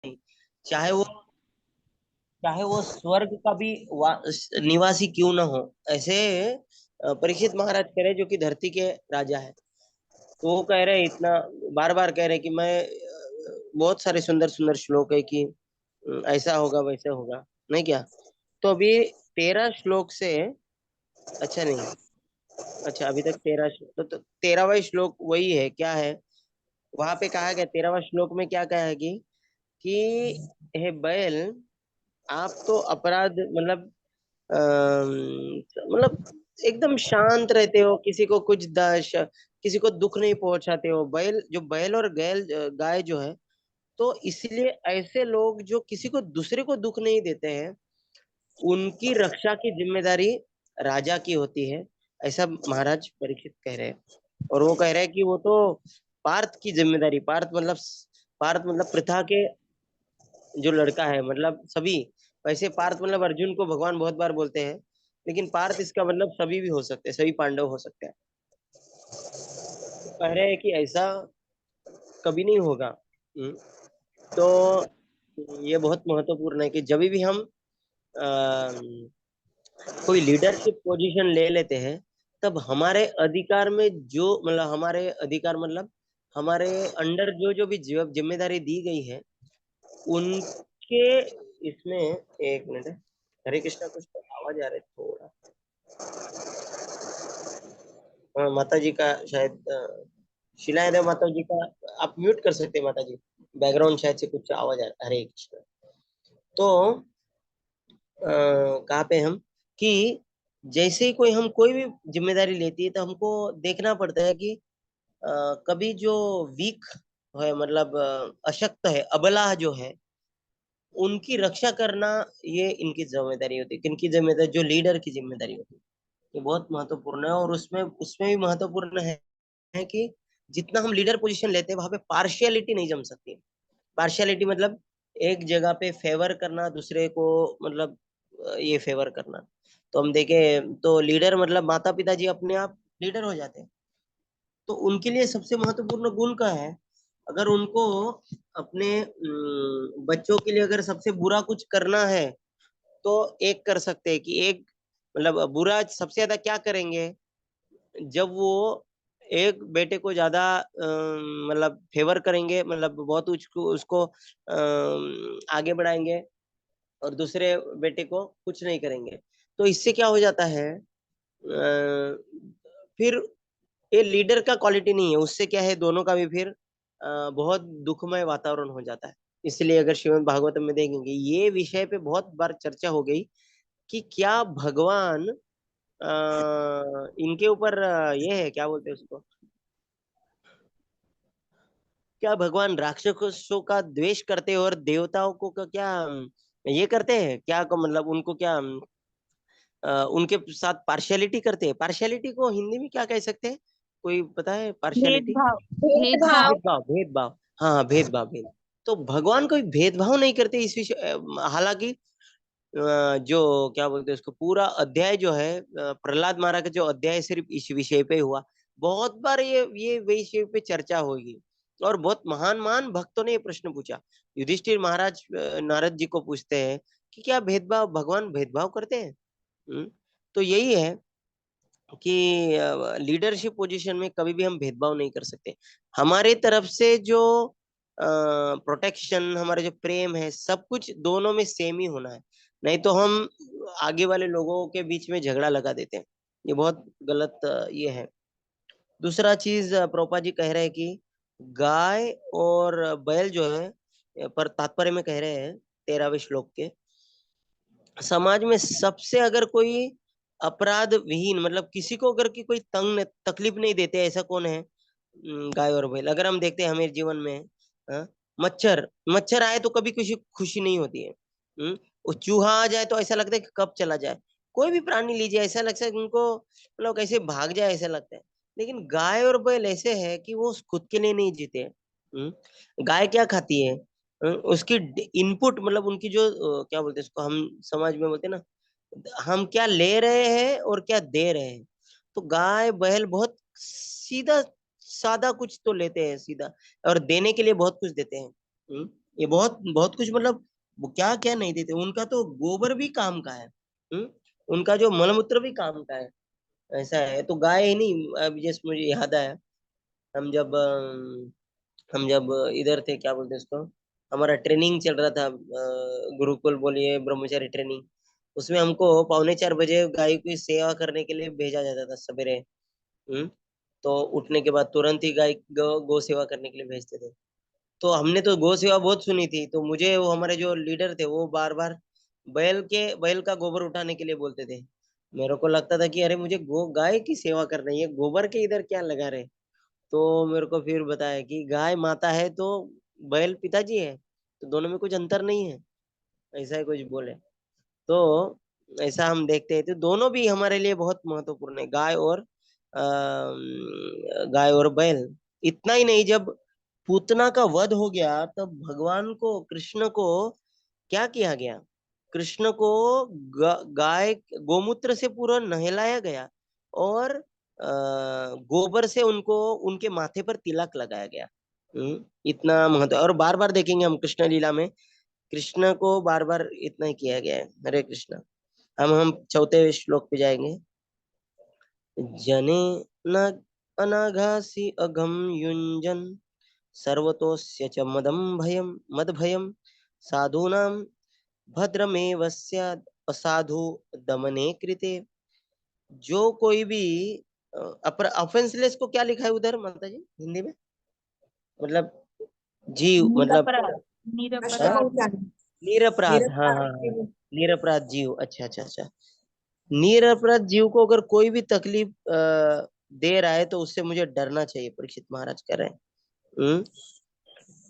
नहीं। चाहे वो चाहे वो स्वर्ग का भी निवासी क्यों ना हो, ऐसे परीक्षित महाराज कह रहे जो कि धरती के राजा है। तो वो कह रहे इतना बार बार कह रहे कि मैं बहुत सारे सुंदर सुंदर श्लोक है कि ऐसा होगा वैसा होगा, नहीं क्या। तो अभी 13 श्लोक से, अच्छा नहीं, अच्छा अभी तक 13 श्लोक तो 13वां श्लोक वही है क्या है। वहां पे कहा गया 13वां श्लोक में क्या कहा है कि हे बैल, आप तो अपराध मतलब मतलब एकदम शांत रहते हो, किसी को कुछ दश किसी को दुख नहीं पहुंचाते हो। बैल और गाय जो है, तो इसलिए ऐसे लोग जो किसी को दूसरे को दुख नहीं देते हैं, उनकी रक्षा की जिम्मेदारी राजा की होती है, ऐसा महाराज परीक्षित कह रहे हैं। और वो कह रहे हैं कि वो तो पार्थ की जिम्मेदारी, पार्थ मतलब पृथा के जो लड़का है, मतलब सभी। वैसे पार्थ मतलब अर्जुन को भगवान बहुत बार बोलते हैं, लेकिन पार्थ इसका मतलब सभी भी हो सकते हैं, सभी पांडव हो सकते हैं। तो कह रहे हैं कि ऐसा कभी नहीं होगा। तो ये बहुत महत्वपूर्ण है कि जब भी हम कोई लीडरशिप पोजीशन ले लेते हैं, तब हमारे अधिकार में जो मतलब हमारे अधिकार मतलब हमारे अंडर जो जो भी जिम्मेदारी दी गई है, उनके इसमें, एक मिनट है। हरे कृष्णा, कुछ तो आवाज आ रही है थोड़ा। हाँ, माता जी का शायद शिला यादव माता जी का, आप म्यूट कर सकते हैं माता जी। बैकग्राउंड शायद से कुछ आवाज आ रहा है। हरे कृष्णा। तो कहाँ पे हम कि जैसे ही कोई भी जिम्मेदारी लेती है, तो हमको देखना पड़ता है कि कभी जो वीक है, मतलब अशक्त है, अबला जो है, उनकी रक्षा करना, ये इनकी जिम्मेदारी होती है। किनकी जिम्मेदारी? जो लीडर की जिम्मेदारी होती है। ये बहुत महत्वपूर्ण है। और उसमें उसमें भी महत्वपूर्ण है कि जितना हम लीडर पोजीशन लेते हैं, वहां पे पार्शियलिटी नहीं जम सकती। पार्शियलिटी मतलब एक जगह पे फेवर करना दूसरे को, मतलब ये फेवर करना। तो हम देखें तो लीडर मतलब माता पिता जी अपने आप लीडर हो जाते हैं। तो उनके लिए सबसे महत्वपूर्ण गुण का है, अगर उनको अपने बच्चों के लिए अगर सबसे बुरा कुछ करना है, तो एक कर सकते हैं कि एक मतलब बुरा सबसे ज्यादा क्या करेंगे, जब वो एक बेटे को ज्यादा मतलब फेवर करेंगे, मतलब बहुत उसको आगे बढ़ाएंगे, और दूसरे बेटे को कुछ नहीं करेंगे। तो इससे क्या हो जाता है, फिर ये लीडर का क्वालिटी नहीं है, उससे क्या है, दोनों का भी फिर बहुत दुखमय वातावरण हो जाता है। इसलिए अगर श्रीमद् भागवतम में देखेंगे, ये विषय पे बहुत बार चर्चा हो गई कि क्या भगवान इनके ऊपर ये है, क्या बोलते हैं उसको, क्या भगवान राक्षसों का द्वेष करते हैं और देवताओं को का क्या ये करते हैं क्या को, मतलब उनको क्या उनके साथ पार्शियलिटी करते हैं? पार्शियलिटी को हिंदी में क्या कह सकते हैं? कोई पता है पार्शियलिटी? भेदभाव। भेदभाव। भेदभाव, भेदभाव। हाँ हाँ, भेदभाव, भेद। तो भगवान कोई भेदभाव नहीं करते इस विषय, हालांकि जो क्या बोलते हैं उसको, पूरा अध्याय जो है, प्रहलाद महाराज का जो अध्याय सिर्फ इस विषय पे हुआ। बहुत बार ये विषय पे चर्चा होगी, और बहुत महान महान भक्तों ने ये प्रश्न पूछा। युधिष्ठिर महाराज नारद जी को पूछते हैं कि क्या भेदभाव, भगवान भेदभाव करते हैं? तो यही है कि लीडरशिप पोजीशन में कभी भी हम भेदभाव नहीं कर सकते। हमारे तरफ से जो प्रोटेक्शन, हमारा जो प्रेम है, सब कुछ दोनों में सेम ही होना है। नहीं तो हम आगे वाले लोगों के बीच में झगड़ा लगा देते हैं। ये बहुत गलत ये है। दूसरा चीज, प्रोपा जी कह रहे हैं कि गाय और बैल जो है, पर तात्पर्य में कह रहे हैं 13वें श्लोक के, समाज में सबसे अगर कोई अपराध विहीन, मतलब किसी को अगर की कोई तकलीफ नहीं देते, ऐसा कौन है? गाय और बैल। अगर हम देखते हैं हमारे जीवन में, हाँ, मच्छर मच्छर आए तो कभी खुशी खुशी नहीं होती है। वो चूहा आ जाए तो ऐसा लगता है कि कब चला जाए। कोई भी प्राणी लीजिए, ऐसा लगता है कि उनको मतलब कैसे भाग जाए, ऐसा लगता है। लेकिन गाय और बैल ऐसे है कि वो खुद के लिए नहीं जीते। गाय क्या खाती है? उसकी इनपुट, मतलब उनकी जो क्या बोलते हैं उसको, हम समाज में बोलते हैं ना, हम क्या ले रहे हैं और क्या दे रहे हैं। तो गाय बैल बहुत सीधा सादा कुछ तो लेते हैं सीधा, और देने के लिए बहुत कुछ देते हैं। ये बहुत बहुत कुछ, मतलब वो क्या क्या नहीं देते, उनका तो गोबर भी काम का है। उनका जो मलमूत्र भी काम का है। ऐसा है, तो गाय ही नहीं, अब जैसे मुझे याद आया, हम जब हम जब इधर थे, क्या बोलते हैं इसको, हमारा ट्रेनिंग चल रहा था, गुरुकुल बोलिए, ब्रह्मचारी ट्रेनिंग, उसमें हमको 3:45 बजे गाय की सेवा करने के लिए भेजा जाता था सवेरे। हम्म तो उठने के बाद तुरंत ही गाय गौ सेवा करने के लिए भेजते थे। तो हमने तो गौ सेवा बहुत सुनी थी, तो मुझे वो हमारे जो लीडर थे वो बार बार बैल का गोबर उठाने के लिए बोलते थे। मेरे को लगता था कि अरे मुझे गाय की सेवा करनी है, गोबर के इधर क्या लगा रहे। तो मेरे को फिर बताया कि गाय माता है तो बैल पिताजी है, तो दोनों में कुछ अंतर नहीं है, ऐसा ही कुछ बोले। तो ऐसा हम देखते हैं, तो दोनों भी हमारे लिए बहुत महत्वपूर्ण है, गाय और बैल। इतना ही नहीं, जब पूतना का वध हो गया तब भगवान को, कृष्ण को क्या किया गया, कृष्ण को गाय गोमूत्र से पूरा नहलाया गया, और गोबर से उनको उनके माथे पर तिलक लगाया गया। इतना महत्व, और बार बार देखेंगे हम कृष्ण लीला में, कृष्ण को बार बार इतना ही किया गया है। हरे कृष्ण। हम चौथे श्लोक पे जाएंगे। जने न अनाघासी अघम युंजन सर्वतोस्य च मद भयम साधूनां भद्रमेव स्याद् असाधु दमने कृते। जो कोई भी ऑफेंसलेस को क्या लिखा है उधर माता जी हिंदी में, मतलब जीव, मतलब निरपराध। हाँ? निरपराध। निरपराध, हाँ हाँ हाँ, निरपराध जीव, अच्छा अच्छा अच्छा। निरपराध जीव को अगर कोई भी तकलीफ दे रहा है तो उससे मुझे डरना चाहिए, परीक्षित महाराज कह रहे हैं। हम्म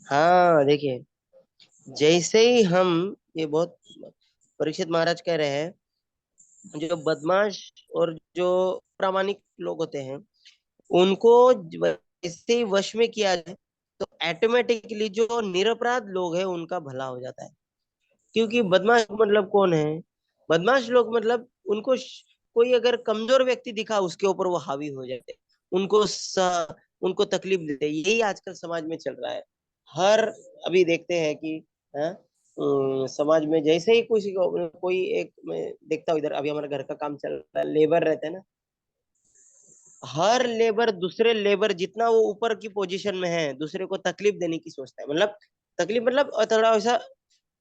हाँ देखिए, जैसे ही हम, ये बहुत, परीक्षित महाराज कह रहे हैं, जो बदमाश और जो प्रामाणिक लोग होते हैं, उनको वैसे ही वश में किया जाए तो ऑटोमेटिकली जो निरपराध लोग हैं उनका भला हो जाता है। क्योंकि बदमाश मतलब कौन है, बदमाश लोग मतलब उनको कोई अगर कमजोर व्यक्ति दिखा उसके ऊपर वो हावी हो जाते, उनको उनको तकलीफ देते, यही आजकल समाज में चल रहा है। हर, अभी देखते हैं कि हाँ, समाज में जैसे ही किसी को कोई एक, मैं देखता हूँ इधर, अभी हमारे घर का काम चल रहा है, लेबर रहते हैं ना, हर लेबर दूसरे लेबर जितना वो ऊपर की पोजीशन में है दूसरे को तकलीफ देने की सोचता है, मतलब तकलीफ मतलब थोड़ा ऐसा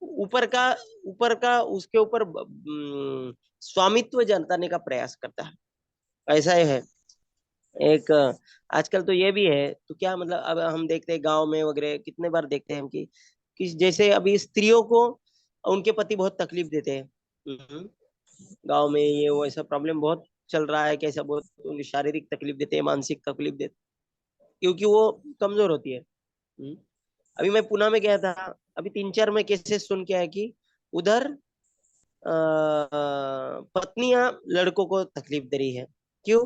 ऊपर का, ऊपर का उसके ऊपर स्वामित्व जताने का प्रयास करता है। ऐसा ही है एक, आजकल तो ये भी है, तो क्या मतलब, अब हम देखते हैं गांव में वगैरह कितने बार देखते हैं हम कि जैसे अभी स्त्रियों को उनके पति बहुत तकलीफ देते हैं। गांव में ये वो ऐसा प्रॉब्लम बहुत चल रहा है, कैसा बहुत उन्हें शारीरिक तकलीफ देते हैं, मानसिक तकलीफ देते, क्योंकि वो कमजोर होती है। अभी मैं पुणे में गया था, अभी 3-4 में केसेस सुन के आया कि उधर पत्नियां लड़कों को तकलीफ दे रही है। क्यों?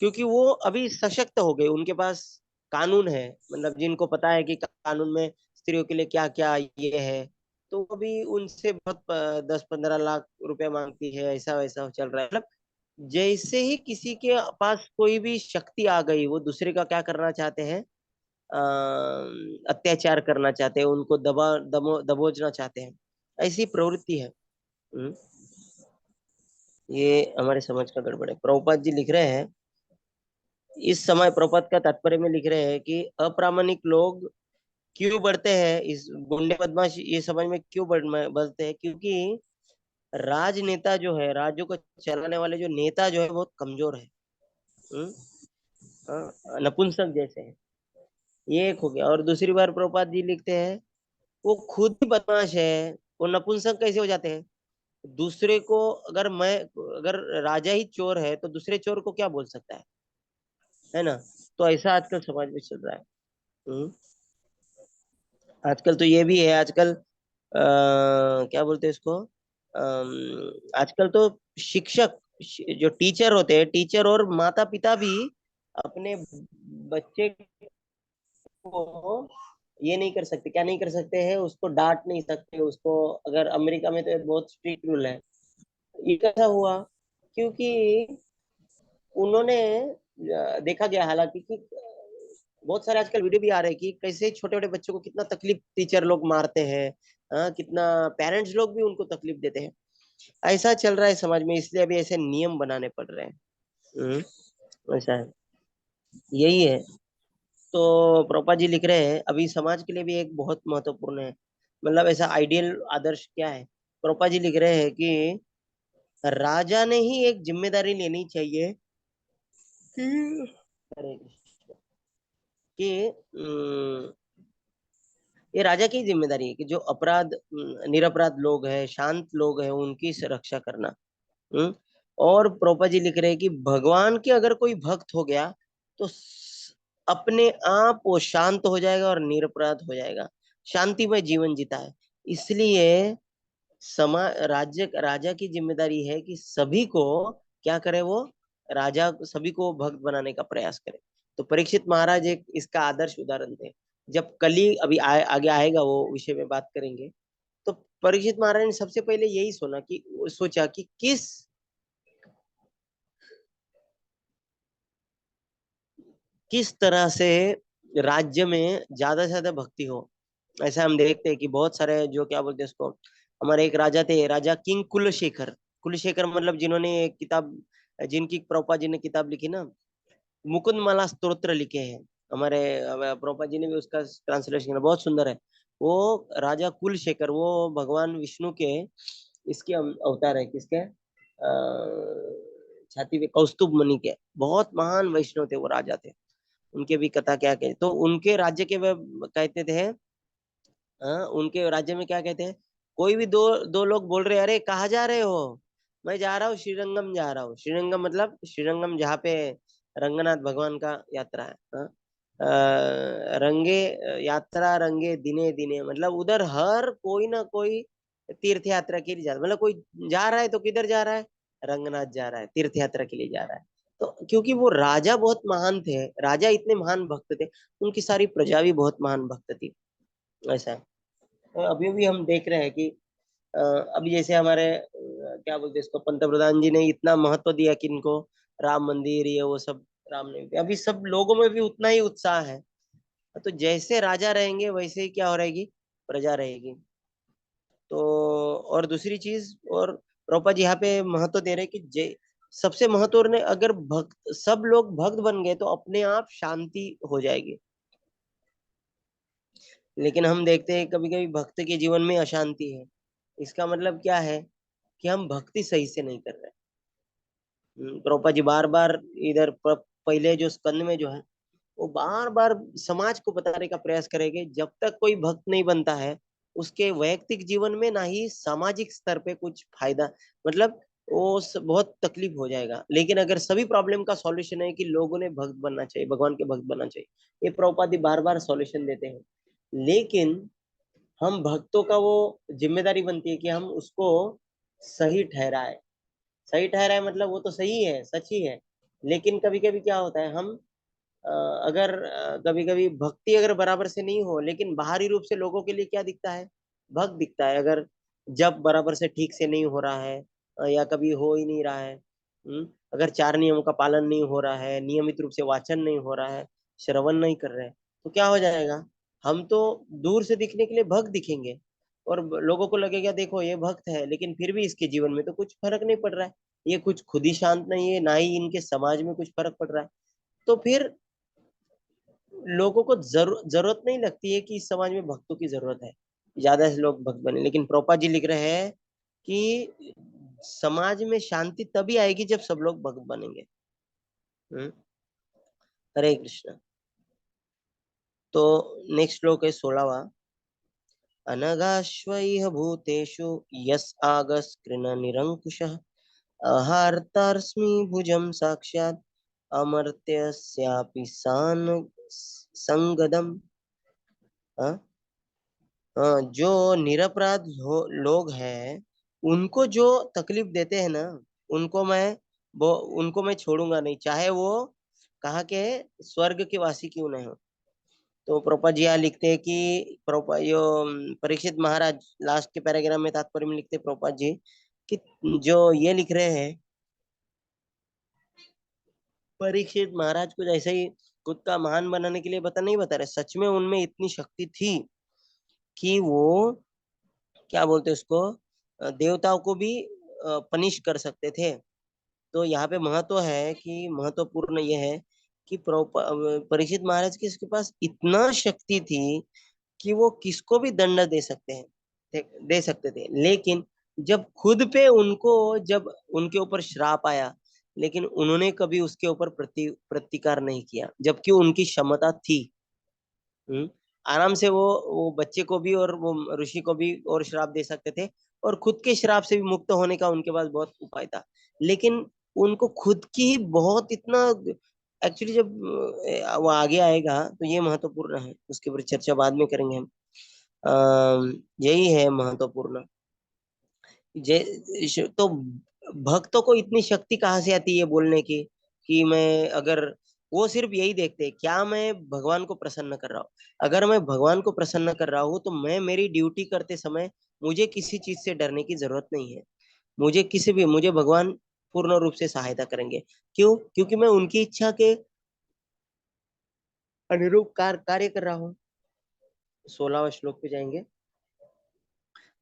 क्योंकि वो अभी सशक्त हो गए, उनके पास कानून है, मतलब जिनको पता है कि कानून में स्त्रियों के लिए क्या क्या ये है, तो अभी उनसे बहुत 10-15 लाख रुपए मांगती है, ऐसा वैसा चल रहा है। मतलब जैसे ही किसी के पास कोई भी शक्ति आ गई, वो दूसरे का क्या करना चाहते हैं, अत्याचार करना चाहते हैं, उनको दबोचना चाहते हैं, ऐसी प्रवृत्ति है। हम्म, ये हमारे समाज का गड़बड़ है। प्रभुपाद जी लिख रहे हैं, इस समय प्रभुपाद का तात्पर्य में लिख रहे हैं कि अप्रामाणिक लोग क्यों बढ़ते हैं, इस गुंडे बदमाश ये समाज में क्यों बढ़ते हैं, क्योंकि राजनेता जो है, राज्यों को चलाने वाले जो नेता जो है बहुत कमजोर है। हम्म, नपुंसक जैसे हैं। ये एक हो गया, और दूसरी बार प्रभुपाद जी लिखते हैं, वो खुद ही बदमाश है, वो नपुंसक कैसे हो जाते हैं, दूसरे को, अगर राजा ही चोर है तो दूसरे चोर को क्या बोल सकता है ना। तो ऐसा आजकल समाज में चल रहा है। हम्म, आजकल तो ये भी है, आजकल क्या बोलते हैं इसको, आजकल तो शिक्षक, जो टीचर होते हैं, टीचर और माता पिता भी अपने बच्चे को ये नहीं कर सकते, क्या नहीं कर सकते हैं, उसको डांट नहीं सकते उसको। अगर अमेरिका में तो ये बहुत स्ट्रिक्ट रूल है। ये कैसा हुआ, क्योंकि उन्होंने देखा गया हालांकि कि बहुत सारे आजकल वीडियो भी आ रहे हैं कि कैसे छोटे छोटे बच्चों को कितना तकलीफ टीचर लोग मारते हैं। हाँ, कितना पेरेंट्स लोग भी उनको तकलीफ देते हैं। ऐसा चल रहा है समाज में, इसलिए अभी ऐसे नियम बनाने पड़ रहे हैं। ऐसा है, यही है। तो प्रोपा जी लिख रहे हैं अभी समाज के लिए भी एक बहुत महत्वपूर्ण है, मतलब ऐसा आइडियल आदर्श क्या है। प्रोपा जी लिख रहे हैं कि राजा ने ही एक जिम्मेदारी लेनी चाहिए कि हरे कृष्ण, कि ये राजा की जिम्मेदारी है कि जो अपराध निरपराध लोग हैं, शांत लोग हैं, उनकी रक्षा करना। हम्म। और प्रोपा जी लिख रहे हैं कि भगवान के अगर कोई भक्त हो गया तो अपने आप वो शांत हो जाएगा और निरपराध हो जाएगा, शांतिमय जीवन जीता है। इसलिए राज्य राजा की जिम्मेदारी है कि सभी को क्या करे, वो राजा सभी को भक्त बनाने का प्रयास करे। तो परीक्षित महाराज एक इसका आदर्श उदाहरण थे। जब कली अभी आगे आएगा वो विषय में बात करेंगे। तो परीक्षित महाराज ने सबसे पहले यही सोचा कि किस तरह से राज्य में ज्यादा से ज्यादा भक्ति हो। ऐसा हम देखते हैं कि बहुत सारे जो क्या बोलते हैं उसको, हमारे एक राजा थे, राजा किंग कुलशेखर। कुलशेखर मतलब जिन्होंने एक किताब, जिनकी प्रभुपाद जी ने किताब लिखी ना, मुकुंदमाला स्तोत्र लिखे हैं। हमारे प्रभुपाद जी ने भी उसका ट्रांसलेशन किया, बहुत सुंदर है। वो राजा कुलशेखर वो भगवान विष्णु के इसके अवतार है, किसके छाती पे कौस्तुभ मणि के बहुत महान वैष्णव थे, वो राजा थे। उनके भी कथा क्या कहते, तो उनके राज्य के वे कहते थे, हाँ, उनके राज्य में क्या कहते हैं, कोई भी दो दो लोग बोल रहे अरे कहाँ जा रहे हो, मैं जा रहा हूँ श्रीरंगम जा रहा हूँ। श्रीरंगम मतलब श्रीरंगम जहाँ पे रंगनाथ भगवान का यात्रा है। हाँ? रंगे यात्रा रंगे दिने दिने, मतलब उधर हर कोई ना कोई तीर्थ यात्रा के लिए जाता, मतलब कोई जा रहा है तो किधर जा रहा है, रंगनाथ जा रहा है, तीर्थ यात्रा के लिए जा रहा है। तो क्योंकि वो राजा बहुत महान थे, राजा इतने महान भक्त थे, उनकी सारी प्रजा भी बहुत महान भक्त थी। ऐसा है। अभी भी हम देख रहे हैं कि अभी जैसे हमारे क्या बोलते हैं इसको, पंतप्रधान जी ने इतना महत्व दिया कि इनको राम मंदिर ये वो सब, राम ने अभी सब लोगों में भी उतना ही उत्साह है। तो जैसे राजा रहेंगे वैसे ही क्या हो रहेगी, प्रजा रहेगी। तो और दूसरी चीज, और प्रभुपा जी यहाँ पे महत्व दे रहे हैं कि सबसे महत्व ने अगर भक्त सब लोग भक्त बन गए तो अपने आप शांति हो जाएगी। लेकिन हम देखते हैं कभी कभी भक्त के जीवन में अशांति है। इसका मतलब क्या है कि हम भक्ति सही से नहीं कर रहे। प्रभुपा जी बार बार इधर पहले जो स्कंद में जो है, वो बार बार समाज को बताने का प्रयास करेंगे, जब तक कोई भक्त नहीं बनता है उसके वैयक्तिक जीवन में ना ही सामाजिक स्तर पे कुछ फायदा, मतलब बहुत तकलीफ हो जाएगा। लेकिन अगर सभी प्रॉब्लम का सॉल्यूशन है कि लोगों ने भक्त बनना चाहिए, भगवान के भक्त बनना चाहिए, ये प्रभुपाद जी बार बार सॉल्यूशन देते हैं। लेकिन हम भक्तों का वो जिम्मेदारी बनती है कि हम उसको सही ठहराए। सही ठहराए मतलब वो तो सही है, सच ही है। लेकिन कभी कभी क्या होता है, हम अगर कभी कभी भक्ति अगर बराबर से नहीं हो, लेकिन बाहरी रूप से लोगों के लिए क्या दिखता है, भक्त दिखता है। अगर जब बराबर से ठीक से नहीं हो रहा है, या कभी हो ही नहीं रहा है, अगर चार नियमों का पालन नहीं हो रहा है, नियमित रूप से वाचन नहीं हो रहा है, श्रवण नहीं कर रहे हैं, तो क्या हो जाएगा, हम तो दूर से दिखने के लिए भक्त दिखेंगे, और लोगों को लगेगा देखो ये भक्त है, लेकिन फिर भी इसके जीवन में तो कुछ फर्क नहीं पड़ रहा है, ये कुछ खुद ही शांत नहीं है, ना ही इनके समाज में कुछ फर्क पड़ रहा है। तो फिर लोगों को जरूरत नहीं लगती है कि इस समाज में भक्तों की जरूरत है, ज्यादा से लोग भक्त बने। लेकिन प्रोपा जी लिख रहे हैं कि समाज में शांति तभी आएगी जब सब लोग भक्त बनेंगे। हम्म। हरे कृष्ण। तो नेक्स्ट श्लोक है 16वां। अनगाश्वैह भूतेषु यस आगस्कृण निरंकुशः आहार्तास्मि भुजं साक्षात् अमर्त्यस्यापि सान संगदम। जो निरपराध लोग हैं, उनको जो तकलीफ देते हैं ना, उनको मैं वो उनको मैं छोड़ूंगा नहीं, चाहे वो कहाँ के स्वर्ग के वासी क्यों नहीं हो। तो प्रभुपाद जी यहाँ लिखते हैं कि परीक्षित महाराज लास्ट के पैराग्राफ में तात्पर्य में लिखते हैं प्रभुपाद जी कि जो ये लिख रहे हैं, परीक्षित महाराज कुछ ऐसे ही खुद का महान बनाने के लिए नहीं बता रहे, सच में उनमें इतनी शक्ति थी कि वो क्या बोलते उसको, देवताओं को भी पनिश कर सकते थे। तो यहाँ पे महत्व है कि महत्वपूर्ण ये है कि परीक्षित महाराज की इसके पास इतना शक्ति थी कि वो किसको भी दंड दे सकते हैं, दे सकते थे। लेकिन जब खुद पे उनको, जब उनके ऊपर श्राप आया, लेकिन उन्होंने कभी उसके ऊपर प्रतिकार नहीं किया, जबकि उनकी क्षमता थी। हम्म, आराम से वो बच्चे को भी और वो ऋषि को भी और श्राप दे सकते थे, और खुद के श्राप से भी मुक्त होने का उनके पास बहुत उपाय था। लेकिन उनको खुद की ही बहुत इतना, एक्चुअली जब वो आगे आएगा तो ये महत्वपूर्ण है, उसके ऊपर चर्चा बाद में करेंगे हम। यही है महत्वपूर्ण। तो भक्तों को इतनी शक्ति कहाँ से आती है बोलने की, कि मैं अगर, वो सिर्फ यही देखते हैं क्या मैं भगवान को प्रसन्न कर रहा हूँ। अगर मैं भगवान को प्रसन्न कर रहा हूँ तो मैं मेरी ड्यूटी करते समय मुझे किसी चीज से डरने की जरूरत नहीं है। मुझे भगवान पूर्ण रूप से सहायता करेंगे। क्यों? क्योंकि मैं उनकी इच्छा के अनुरूप कार्य कर रहा हूँ। 16वां श्लोक पे जाएंगे।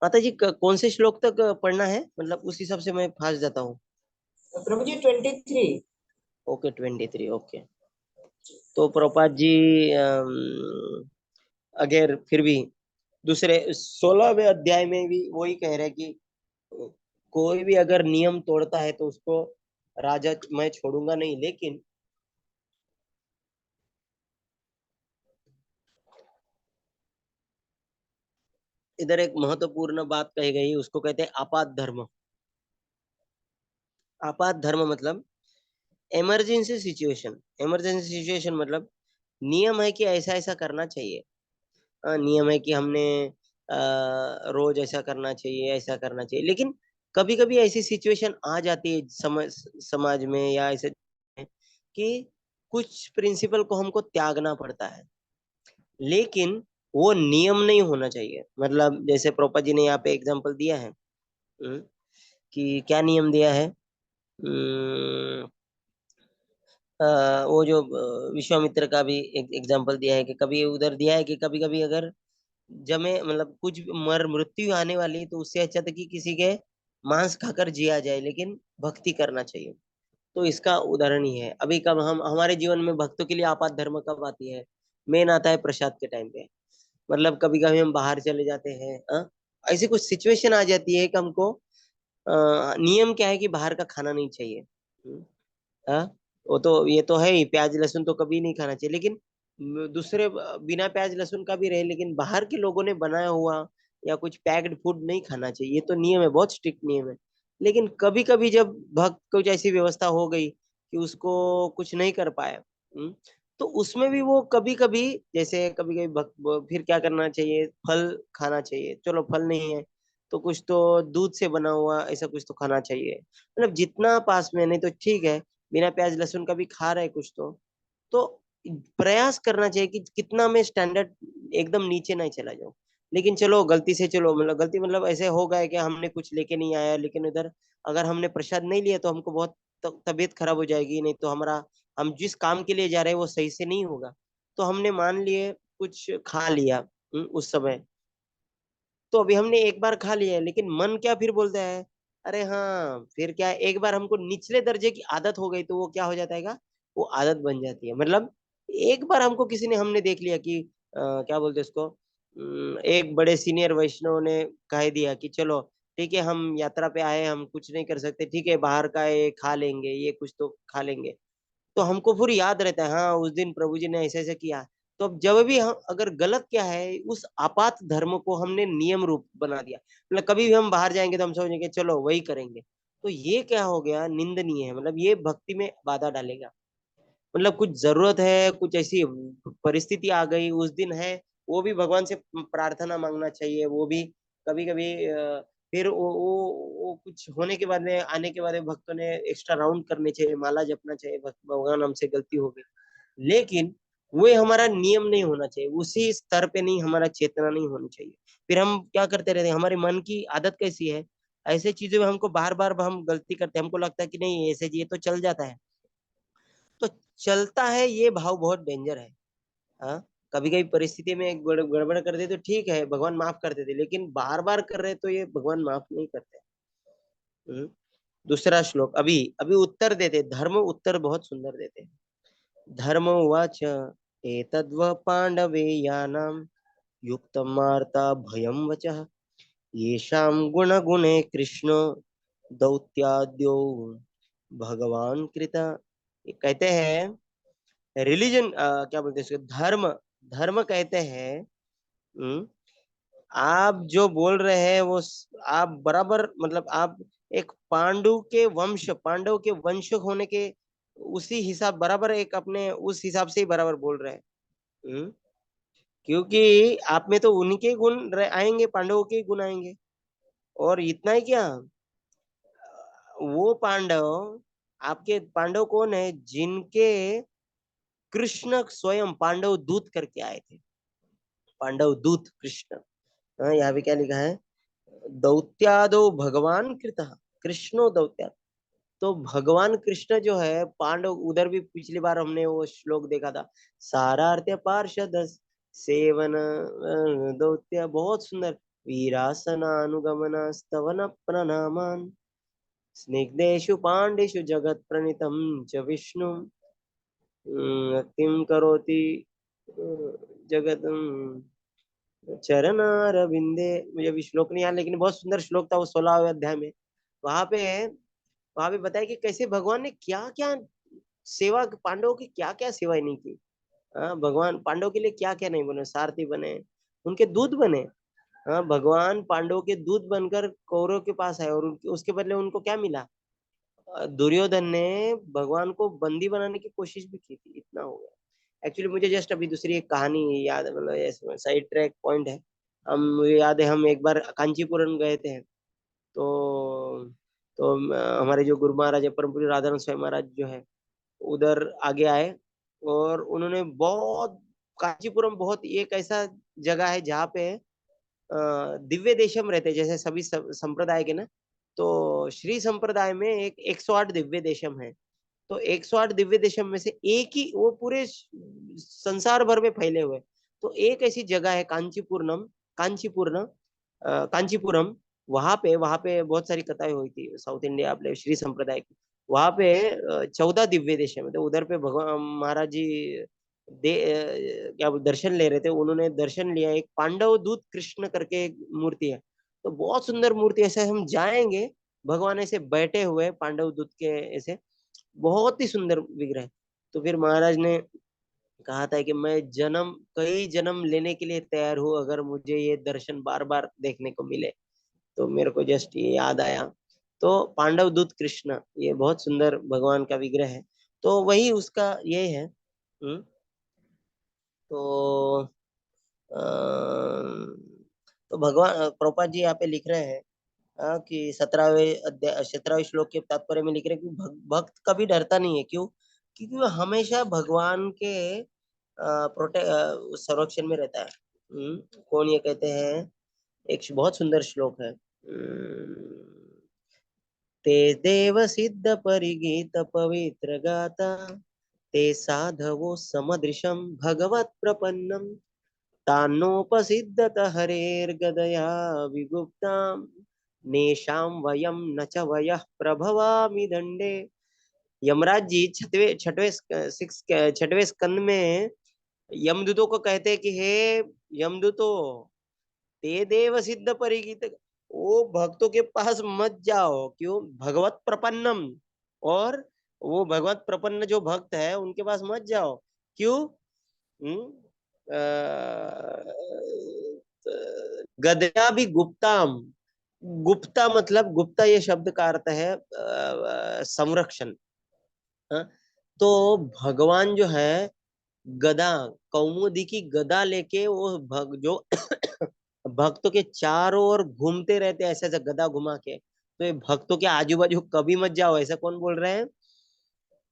माता जी, कौन से श्लोक तक पढ़ना है, मतलब उस हिसाब से मैं फास्ट जाता हूँ। प्रभु जी 23। Okay, 23, okay. तो प्रभुपाद जी, अगर फिर भी दूसरे 16वें अध्याय में भी वही कह रहे हैं कि कोई भी अगर नियम तोड़ता है तो उसको राजा मैं छोड़ूंगा नहीं। लेकिन इधर एक महत्वपूर्ण बात कही गई, उसको कहते हैं आपात धर्म। आपात धर्म मतलब इमरजेंसी सिचुएशन। इमरजेंसी सिचुएशन मतलब नियम है कि ऐसा ऐसा करना चाहिए। नियम है कि हमने रोज ऐसा करना चाहिए, ऐसा करना चाहिए। लेकिन कभी कभी ऐसी सिचुएशन आ जाती है समाज में या ऐसे, कि कुछ प्रिंसिपल को हमको त्यागना पड़ता है। लेकिन वो नियम नहीं होना चाहिए। मतलब जैसे प्रोपा जी ने यहाँ पे एग्जांपल दिया है, कि क्या नियम दिया है, वो जो विश्वामित्र का भी एक एग्जांपल दिया है, कि कभी उधर दिया है कि कभी कभी अगर जमे, मतलब कुछ मृत्यु आने वाली, तो उससे अच्छा था कि किसी के मांस खाकर जिया जाए, लेकिन भक्ति करना चाहिए। तो इसका उदाहरण ही है। अभी कब हम हमारे जीवन में भक्तों के लिए आपात धर्म कब आती है? मेन आता है प्रसाद के टाइम पे। मतलब कभी कभी हम बाहर चले जाते हैं, ऐसी कुछ सिचुएशन आ जाती है कि हमको नियम क्या है कि बाहर का खाना नहीं चाहिए। हाँ, वो तो ये तो है ही, प्याज लहसुन तो कभी नहीं खाना चाहिए। लेकिन दूसरे बिना प्याज लहसुन का भी रहे, लेकिन बाहर के लोगों ने बनाया हुआ या कुछ पैक्ड फूड नहीं खाना चाहिए। ये तो नियम है, बहुत स्ट्रिक्ट नियम है। लेकिन कभी कभी जब भक्त कुछ ऐसी व्यवस्था हो गई कि उसको कुछ नहीं कर पाया, तो उसमें भी वो कभी कभी, जैसे कभी कभी भक्त फिर क्या करना चाहिए, फल खाना चाहिए। चलो फल नहीं है तो कुछ तो दूध से बना हुआ ऐसा कुछ तो खाना चाहिए। मतलब जितना पास में, नहीं तो ठीक है बिना प्याज लहसुन का भी खा रहे कुछ तो प्रयास करना चाहिए कि कितना मैं स्टैंडर्ड एकदम नीचे नहीं चला जाऊं। लेकिन चलो गलती से, चलो मतलब गलती मतलब ऐसे हो गया कि हमने कुछ लेके नहीं आया, लेकिन उधर अगर हमने प्रसाद नहीं लिया तो हमको बहुत तबीयत खराब हो जाएगी, नहीं तो हमारा, हम जिस काम के लिए जा रहे हैं वो सही से नहीं होगा। तो हमने मान लिए कुछ खा लिया उस समय, तो अभी हमने एक बार खा लिया है, लेकिन मन क्या फिर बोलता है, अरे हाँ फिर क्या है, एक बार हमको निचले दर्जे की आदत हो गई तो वो क्या हो जाता है, वो आदत बन जाती है। मतलब एक बार हमको किसी ने, हमने देख लिया कि क्या बोलते हैं उसको, एक बड़े सीनियर वैष्णव ने कह दिया कि चलो ठीक है, हम यात्रा पे आए, हम कुछ नहीं कर सकते, ठीक है बाहर का ये खा लेंगे, ये कुछ तो खा लेंगे। तो हमको फिर याद रहता है, हाँ उस दिन प्रभु जी ने ऐसे ऐसे किया। तो अब जब भी हम अगर गलत क्या है, उस आपात धर्म को हमने नियम रूप बना दिया, मतलब कभी भी हम बाहर जाएंगे तो हम सोचेंगे चलो वही करेंगे, तो ये क्या हो गया, निंदनीय है। मतलब ये भक्ति में बाधा डालेगा। मतलब कुछ जरूरत है, कुछ ऐसी परिस्थिति आ गई उस दिन है, वो भी भगवान से प्रार्थना मांगना चाहिए। वो भी कभी कभी फिर वो कुछ होने के बाद में, आने के बाद में भक्तों ने एक्स्ट्रा राउंड करने चाहिए, माला जपना चाहिए, भगवान हमसे गलती हो गई। लेकिन वो हमारा नियम नहीं होना चाहिए, उसी स्तर पे नहीं, हमारा चेतना नहीं होनी चाहिए। फिर हम क्या करते रहते हैं, हमारे मन की आदत कैसी है, ऐसे चीजों में हमको बार बार हम गलती करते हैं, हमको लगता है कि नहीं ऐसे ये तो चल जाता है। तो चलता है ये भाव बहुत डेंजर है। हाँ, कभी कभी परिस्थिति में गड़बड़ कर दे तो ठीक है, भगवान माफ कर देते, लेकिन बार बार कर रहे तो ये भगवान माफ नहीं करते। हम्म। दूसरा श्लोक, अभी अभी उत्तर देते, धर्म उत्तर बहुत सुंदर देते। धर्म उवाच एतद्व पाण्डवेयानां युक्तं वार्ता भयं वचः येषां गुणगुणे कृष्ण दौत्याद्यो भगवान कृता। ये कहते हैं रिलीजन, क्या बोलते हैं इसको, धर्म, धर्म कहते हैं। हम्म, आप जो बोल रहे हैं वो आप बराबर, मतलब आप एक पांडव के वंश होने के उसी हिसाब बराबर, एक अपने उस हिसाब से ही बराबर बोल रहे हैं। हम्म, क्योंकि आप में तो उन्हीं के गुण आएंगे, पांडवों के गुण आएंगे। और इतना ही क्या, वो पांडव, आपके पांडव कौन है, जिनके कृष्ण स्वयं पांडव दूत करके आए थे। पांडव दूत कृष्ण। हाँ, यहाँ पे क्या लिखा है, दौत्यादो भगवान कृतः कृष्णो दौत्या। तो भगवान कृष्ण जो है पांडव, उधर भी पिछली बार हमने वो श्लोक देखा था, सारार्थ्य पार्षद सेवन दौत्य, बहुत सुंदर। वीरासनानुगमन स्तवन प्रणामान स्निग्धेषु पांडेषु जगत प्रणीतम च विष्णु किम करोति जगत चरणारविंदे। मुझे अभी श्लोक नहीं याद, लेकिन बहुत सुंदर श्लोक था वो 16वें अध्याय में। वहां पे वहां पे बताया कि कैसे भगवान ने क्या क्या सेवा, पांडवों की क्या क्या सेवाएं नहीं की। हाँ, भगवान पांडव के लिए क्या क्या नहीं बने, सारथी बने, उनके दूत बने। हाँ, भगवान पांडवों के दूत बनकर कौरव के पास आए, और उसके बदले उनको क्या मिला। दुर्योधन ने भगवान को बंदी बनाने की कोशिश भी की थी, इतना हो गया। एक्चुअली मुझे जस्ट अभी दूसरी एक कहानी याद है, मतलब साइड ट्रैक पॉइंट है। हम, मुझे याद है हम एक बार कांचीपुरम गए थे। तो हमारे जो गुरु महाराज है, परम पूज्य राधारमण स्वामी महाराज जो है, उधर आगे आए। और उन्होंने बहुत, कांचीपुरम बहुत एक ऐसा जगह है जहाँ पे दिव्य देशम रहते हैं, जैसे सभी संप्रदाय के ना। तो श्री संप्रदाय में एक 108 दिव्य देशम है। तो 108 दिव्य देशम में से एक ही वो पूरे संसार भर में फैले हुए। तो एक ऐसी जगह है कांचीपुरम, कांचीपुरम, कांचीपुरम। वहां पे बहुत सारी कथाएं हुई थी साउथ इंडिया अपने श्री संप्रदाय की। वहां पे 14 दिव्य देशम है। तो उधर पे भगवान महाराज जी क्या दर्शन ले रहे थे, उन्होंने दर्शन लिया, एक पांडव दूत कृष्ण करके एक मूर्ति है। तो बहुत सुंदर मूर्ति, ऐसे हम जाएंगे, भगवान ऐसे बैठे हुए पांडव दूत के ऐसे, बहुत ही सुंदर विग्रह। तो फिर महाराज ने कहा था कि मैं जन्म, कई जन्म लेने के लिए तैयार हूँ अगर मुझे ये दर्शन बार बार देखने को मिले। तो मेरे को जस्ट ये याद आया। तो पांडव दूत कृष्ण, ये बहुत सुंदर भगवान का विग्रह है। तो वही उसका ये है। तो तो भगवान प्रभुपाद जी यहाँ पे लिख रहे हैं, कि 17वें अध्याय 17वें श्लोक के तात्पर्य में लिख रहे हैं कि भक्त कभी डरता नहीं है। क्यों? क्योंकि वो हमेशा भगवान के संरक्षण में रहता है। कौन ये कहते हैं, एक बहुत सुंदर श्लोक है, ते देव सिद्ध परिगीत पवित्र गाता ते साधवो समदृशम भगवत प्रपन्नम तान्नोपसिद्धत हरेर्गदया विगुप्ताम् नेषां वयं न च वयः प्रभवामि दंडे। यमराज जी छठवे छठवे सिक्स छठवें स्कंद में यमदूतों को कहते हैं कि हे यमदूतों, ते देव सिद्ध परिगीत, वो भक्तों के पास मत जाओ। क्यों? भगवत प्रपन्नम, और वो भगवत प्रपन्न जो भक्त है उनके पास मत जाओ। क्यों? हम्म, गदया भी गुप्ताम। गुप्ता मतलब, गुप्ता ये शब्द का अर्थ है संरक्षण। हाँ? तो भगवान जो है गदा, कौमुदी की गदा लेके वो जो भक्तों के चारों ओर घूमते रहते हैं, ऐसे ऐसे गदा घुमा के। तो ये भक्तों के आजू बाजू कभी मत जाओ, ऐसा कौन बोल रहे हैं?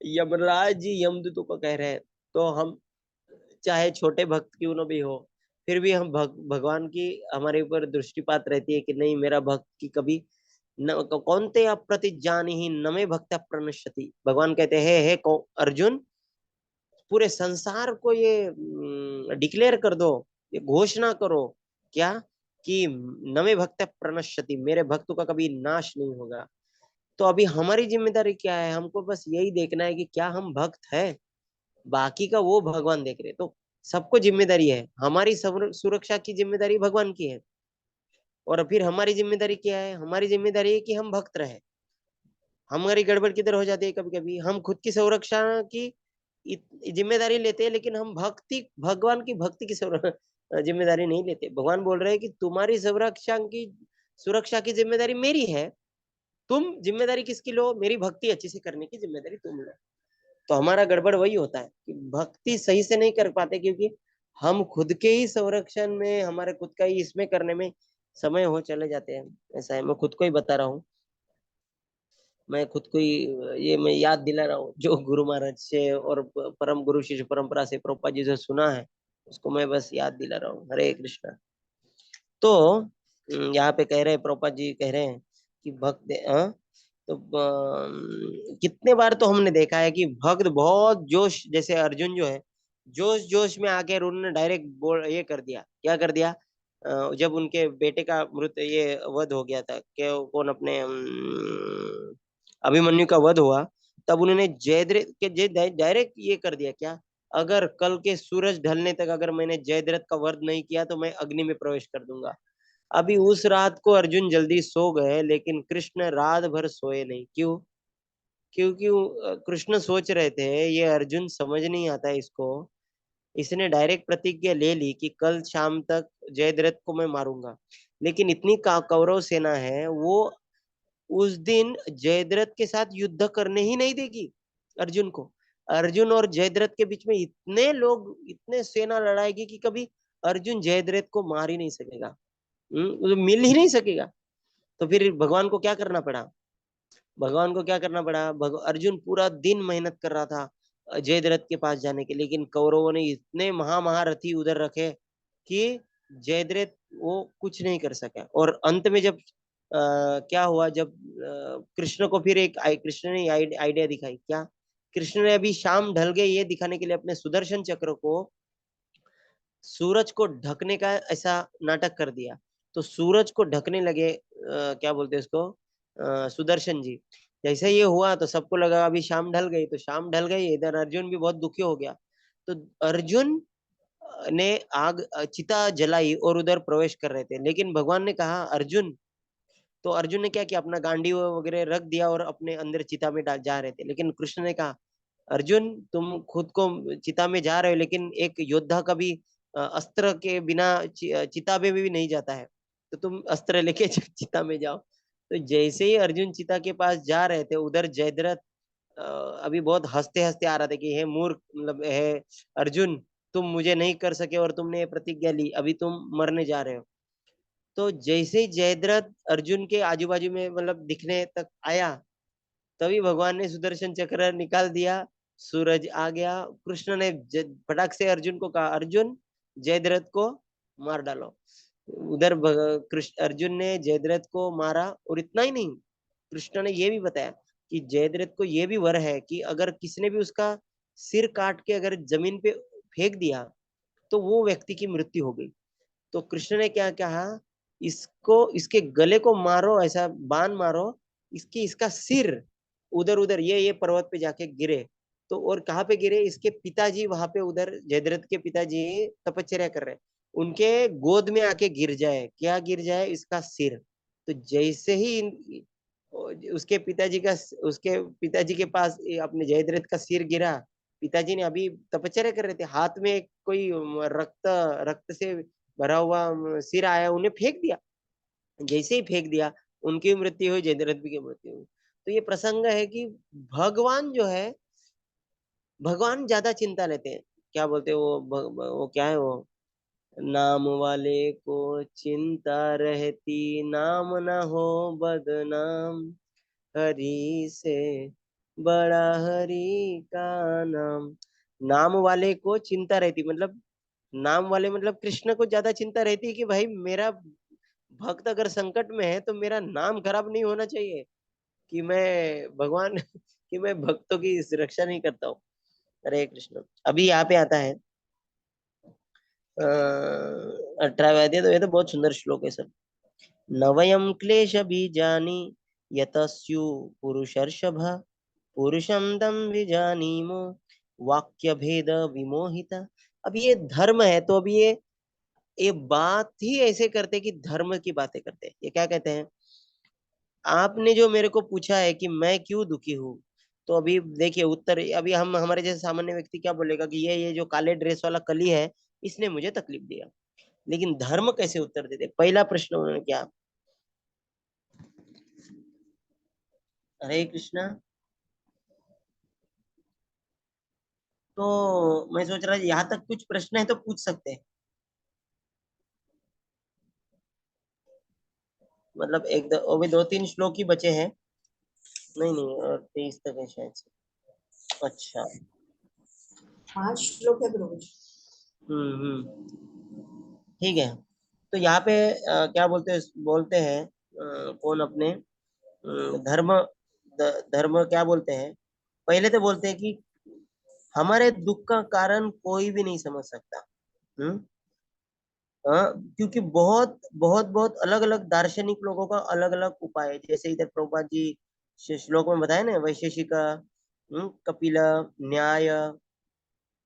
यमराज जी यमदूतों को कह रहे हैं। तो हम चाहे छोटे भक्त क्यों न भी हो, फिर भी हम भगवान की हमारे ऊपर दृष्टिपात रहती है कि नहीं, मेरा भक्त की कभी न, कौन ते अप्रति जानी ही नमे भक्त प्रणश्यति। भगवान कहते हैं, हे अर्जुन, पूरे संसार को ये डिक्लेयर कर दो, ये घोषणा करो, क्या कि नमे भक्त प्रणश्यति, मेरे भक्तों का कभी नाश नहीं होगा। तो अभी हमारी जिम्मेदारी क्या है? हमको बस यही देखना है कि क्या हम भक्त है, बाकी का वो भगवान देख रहे। तो सबको जिम्मेदारी है, हमारी सुरक्षा की जिम्मेदारी भगवान की है, और फिर हमारी जिम्मेदारी क्या है? हमारी जिम्मेदारी है कि हम भक्त रहे। हमारी गड़बड़ किधर हो जाती है, कभी कभी हम खुद की संरक्षा की जिम्मेदारी लेते हैं, लेकिन हम भगवान की भक्ति की जिम्मेदारी नहीं लेते। भगवान बोल रहे हैं कि तुम्हारी सुरक्षा की जिम्मेदारी मेरी है, तुम जिम्मेदारी किसकी लो? मेरी भक्ति अच्छे से करने की जिम्मेदारी तुम लो। तो हमारा गड़बड़ वही होता है कि भक्ति सही से नहीं कर पाते, क्योंकि हम खुद के ही संरक्षण में, हमारे खुद का ही इसमें करने में समय हो चले जाते हैं। ऐसा है, मैं खुद को ही बता रहा हूँ, मैं खुद को ही ये मैं याद दिला रहा हूँ, जो गुरु महाराज से और परम गुरु शिष्य परंपरा से प्रभुपाद जी से सुना है, उसको मैं बस याद दिला रहा हूँ। हरे कृष्णा। तो यहाँ पे कह रहे हैं, प्रभुपाद जी कह रहे हैं कि तो कितने बार तो हमने देखा है कि भक्त बहुत जोश, जैसे अर्जुन जो है, जोश जोश में आके उन्होंने डायरेक्ट बोल ये कर दिया, क्या कर दिया? जब उनके बेटे का मृत्यु ये वध हो गया था, कि कौन अपने अभिमन्यु का वध हुआ, तब उन्होंने जयद्रथ के डायरेक्ट ये कर दिया, क्या? अगर कल के सूरज ढलने तक अगर मैंने जयद्रथ का वध नहीं किया तो मैं अग्नि में प्रवेश कर दूंगा। अभी उस रात को अर्जुन जल्दी सो गए, लेकिन कृष्ण रात भर सोए नहीं। क्यों? क्योंकि कृष्ण सोच रहे थे ये अर्जुन समझ नहीं आता इसको, इसने डायरेक्ट प्रतिज्ञा ले ली कि कल शाम तक जयद्रथ को मैं मारूंगा। लेकिन इतनी कौरव सेना है, वो उस दिन जयद्रथ के साथ युद्ध करने ही नहीं देगी अर्जुन को। अर्जुन और जयद्रथ के बीच में इतने लोग, इतने सेना लड़ाएगी कि कभी अर्जुन जयद्रथ को मार ही नहीं सकेगा, वो मिल ही नहीं सकेगा। तो फिर भगवान को क्या करना पड़ा? भगवान को क्या करना पड़ा? अर्जुन पूरा दिन मेहनत कर रहा था जयद्रथ के पास जाने के, लेकिन कौरवों ने इतने महारथी उधर रखे कि जयद्रथ वो कुछ नहीं कर सका। और अंत में जब क्या हुआ, जब कृष्ण को फिर कृष्ण ने आइडिया दिखाई, क्या? कृष्ण ने अभी शाम ढल गई ये दिखाने के लिए अपने सुदर्शन चक्र को सूरज को ढकने का ऐसा नाटक कर दिया। तो सूरज को ढकने लगे, क्या बोलते हैं उसको, सुदर्शन जी। जैसे ये हुआ तो सबको लगा अभी शाम ढल गई, तो शाम ढल गई, इधर अर्जुन भी बहुत दुखी हो गया। तो अर्जुन ने आग चिता जलाई और उधर प्रवेश कर रहे थे, लेकिन भगवान ने कहा अर्जुन, तो अर्जुन ने क्या किया, अपना गांडी वगैरह रख दिया और अपने अंदर चिता में जा रहे थे। लेकिन कृष्ण ने कहा अर्जुन, तुम खुद को चिता में जा रहे हो, लेकिन एक योद्धा कभी अस्त्र के बिना चिता में भी नहीं जाता है, तो तुम अस्त्र लेके चिता में जाओ। तो जैसे ही अर्जुन चिता के पास जा रहे थे, उधर जयद्रथ अभी बहुत हंसते हंसते आ रहा था कि हे मूर्ख, मतलब हे अर्जुन, तुम मुझे नहीं कर सके और तुमने ये प्रतिज्ञा ली, अभी तुम मरने जा रहे हो। तो जैसे ही जयद्रथ अर्जुन के आजू बाजू में मतलब दिखने तक आया, तभी भगवान ने सुदर्शन चक्र निकाल दिया, सूरज आ गया। कृष्ण ने फटाक से अर्जुन को कहा अर्जुन, जयद्रथ को मार डालो। उधर कृष्ण अर्जुन ने जयद्रथ को मारा। और इतना ही नहीं, कृष्ण ने ये भी बताया कि जयद्रथ को ये भी वर है कि अगर किसी ने भी उसका सिर काट के अगर जमीन पे फेंक दिया तो वो व्यक्ति की मृत्यु हो गई। तो कृष्ण ने क्या कहा, इसको इसके गले को मारो, ऐसा बाण मारो, इसका सिर उधर उधर ये पर्वत पे जाके गिरे। तो और कहाँ पे गिरे? इसके पिताजी वहां पे, उधर जयद्रथ के पिताजी तपश्चर्या कर रहे, उनके गोद में आके गिर जाए। क्या गिर जाए? इसका सिर। तो जैसे ही उसके पिताजी का उसके पिताजी के पास अपने जयद्रथ का सिर गिरा, पिताजी ने अभी तपश्चर्या कर रहे थे, हाथ में कोई रक्त रक्त से भरा हुआ सिर आया, उन्हें फेंक दिया। जैसे ही फेंक दिया, उनकी मृत्यु हुई, जयद्रथ की मृत्यु हुई। तो ये प्रसंग है कि भगवान जो है, भगवान ज्यादा चिंता लेते हैं। क्या बोलते हैं वो क्या है वो, नाम वाले को चिंता रहती, नाम ना हो बदनाम, हरि से बड़ा हरि का नाम। नाम वाले को चिंता रहती, मतलब नाम वाले मतलब कृष्ण को ज्यादा चिंता रहती है कि भाई मेरा भक्त अगर संकट में है तो मेरा नाम खराब नहीं होना चाहिए, कि मैं भगवान कि मैं भक्तों की रक्षा नहीं करता हूँ। हरे कृष्ण। अभी यहाँ पे आता है 18वां अध्याय। तो ये तो बहुत सुंदर श्लोक है सर। नवयं क्लेश बीजानि यतस्यु पुरुषर्षभ पुरुषं तम विजानीमो वाक्य भेद विमोहिता। अब ये धर्म है, तो अब ये बात ही ऐसे करते कि धर्म की बातें करते हैं। ये क्या कहते हैं, आपने जो मेरे को पूछा है कि मैं क्यों दुखी हूँ, तो अभी देखिए उत्तर, अभी हम हमारे जैसे सामान्य व्यक्ति क्या बोलेगा कि ये जो काले ड्रेस वाला कली है, इसने मुझे तकलीफ दिया। लेकिन धर्म कैसे उत्तर देते, पहला प्रश्न उन्होंने क्या, हरे कृष्णा। तो मैं सोच रहा यहाँ तक कुछ प्रश्न है तो पूछ सकते हैं। मतलब अभी 2-3 श्लोक ही बचे हैं। नहीं नहीं, और 23 तक है शायद से। अच्छा। 5 श्लोक है प्रभु जी। ठीक है। तो यहाँ पे क्या बोलते हैं कौन अपने धर्म, धर्म क्या बोलते हैं, पहले तो बोलते हैं कि हमारे दुख का कारण कोई भी नहीं समझ सकता। हम्म। क्योंकि बहुत बहुत बहुत अलग अलग दार्शनिक लोगों का अलग अलग उपाय है। जैसे इधर प्रभुपाद जी श्लोक में बताया ना, वैशेषिका, कपिल, न्याय,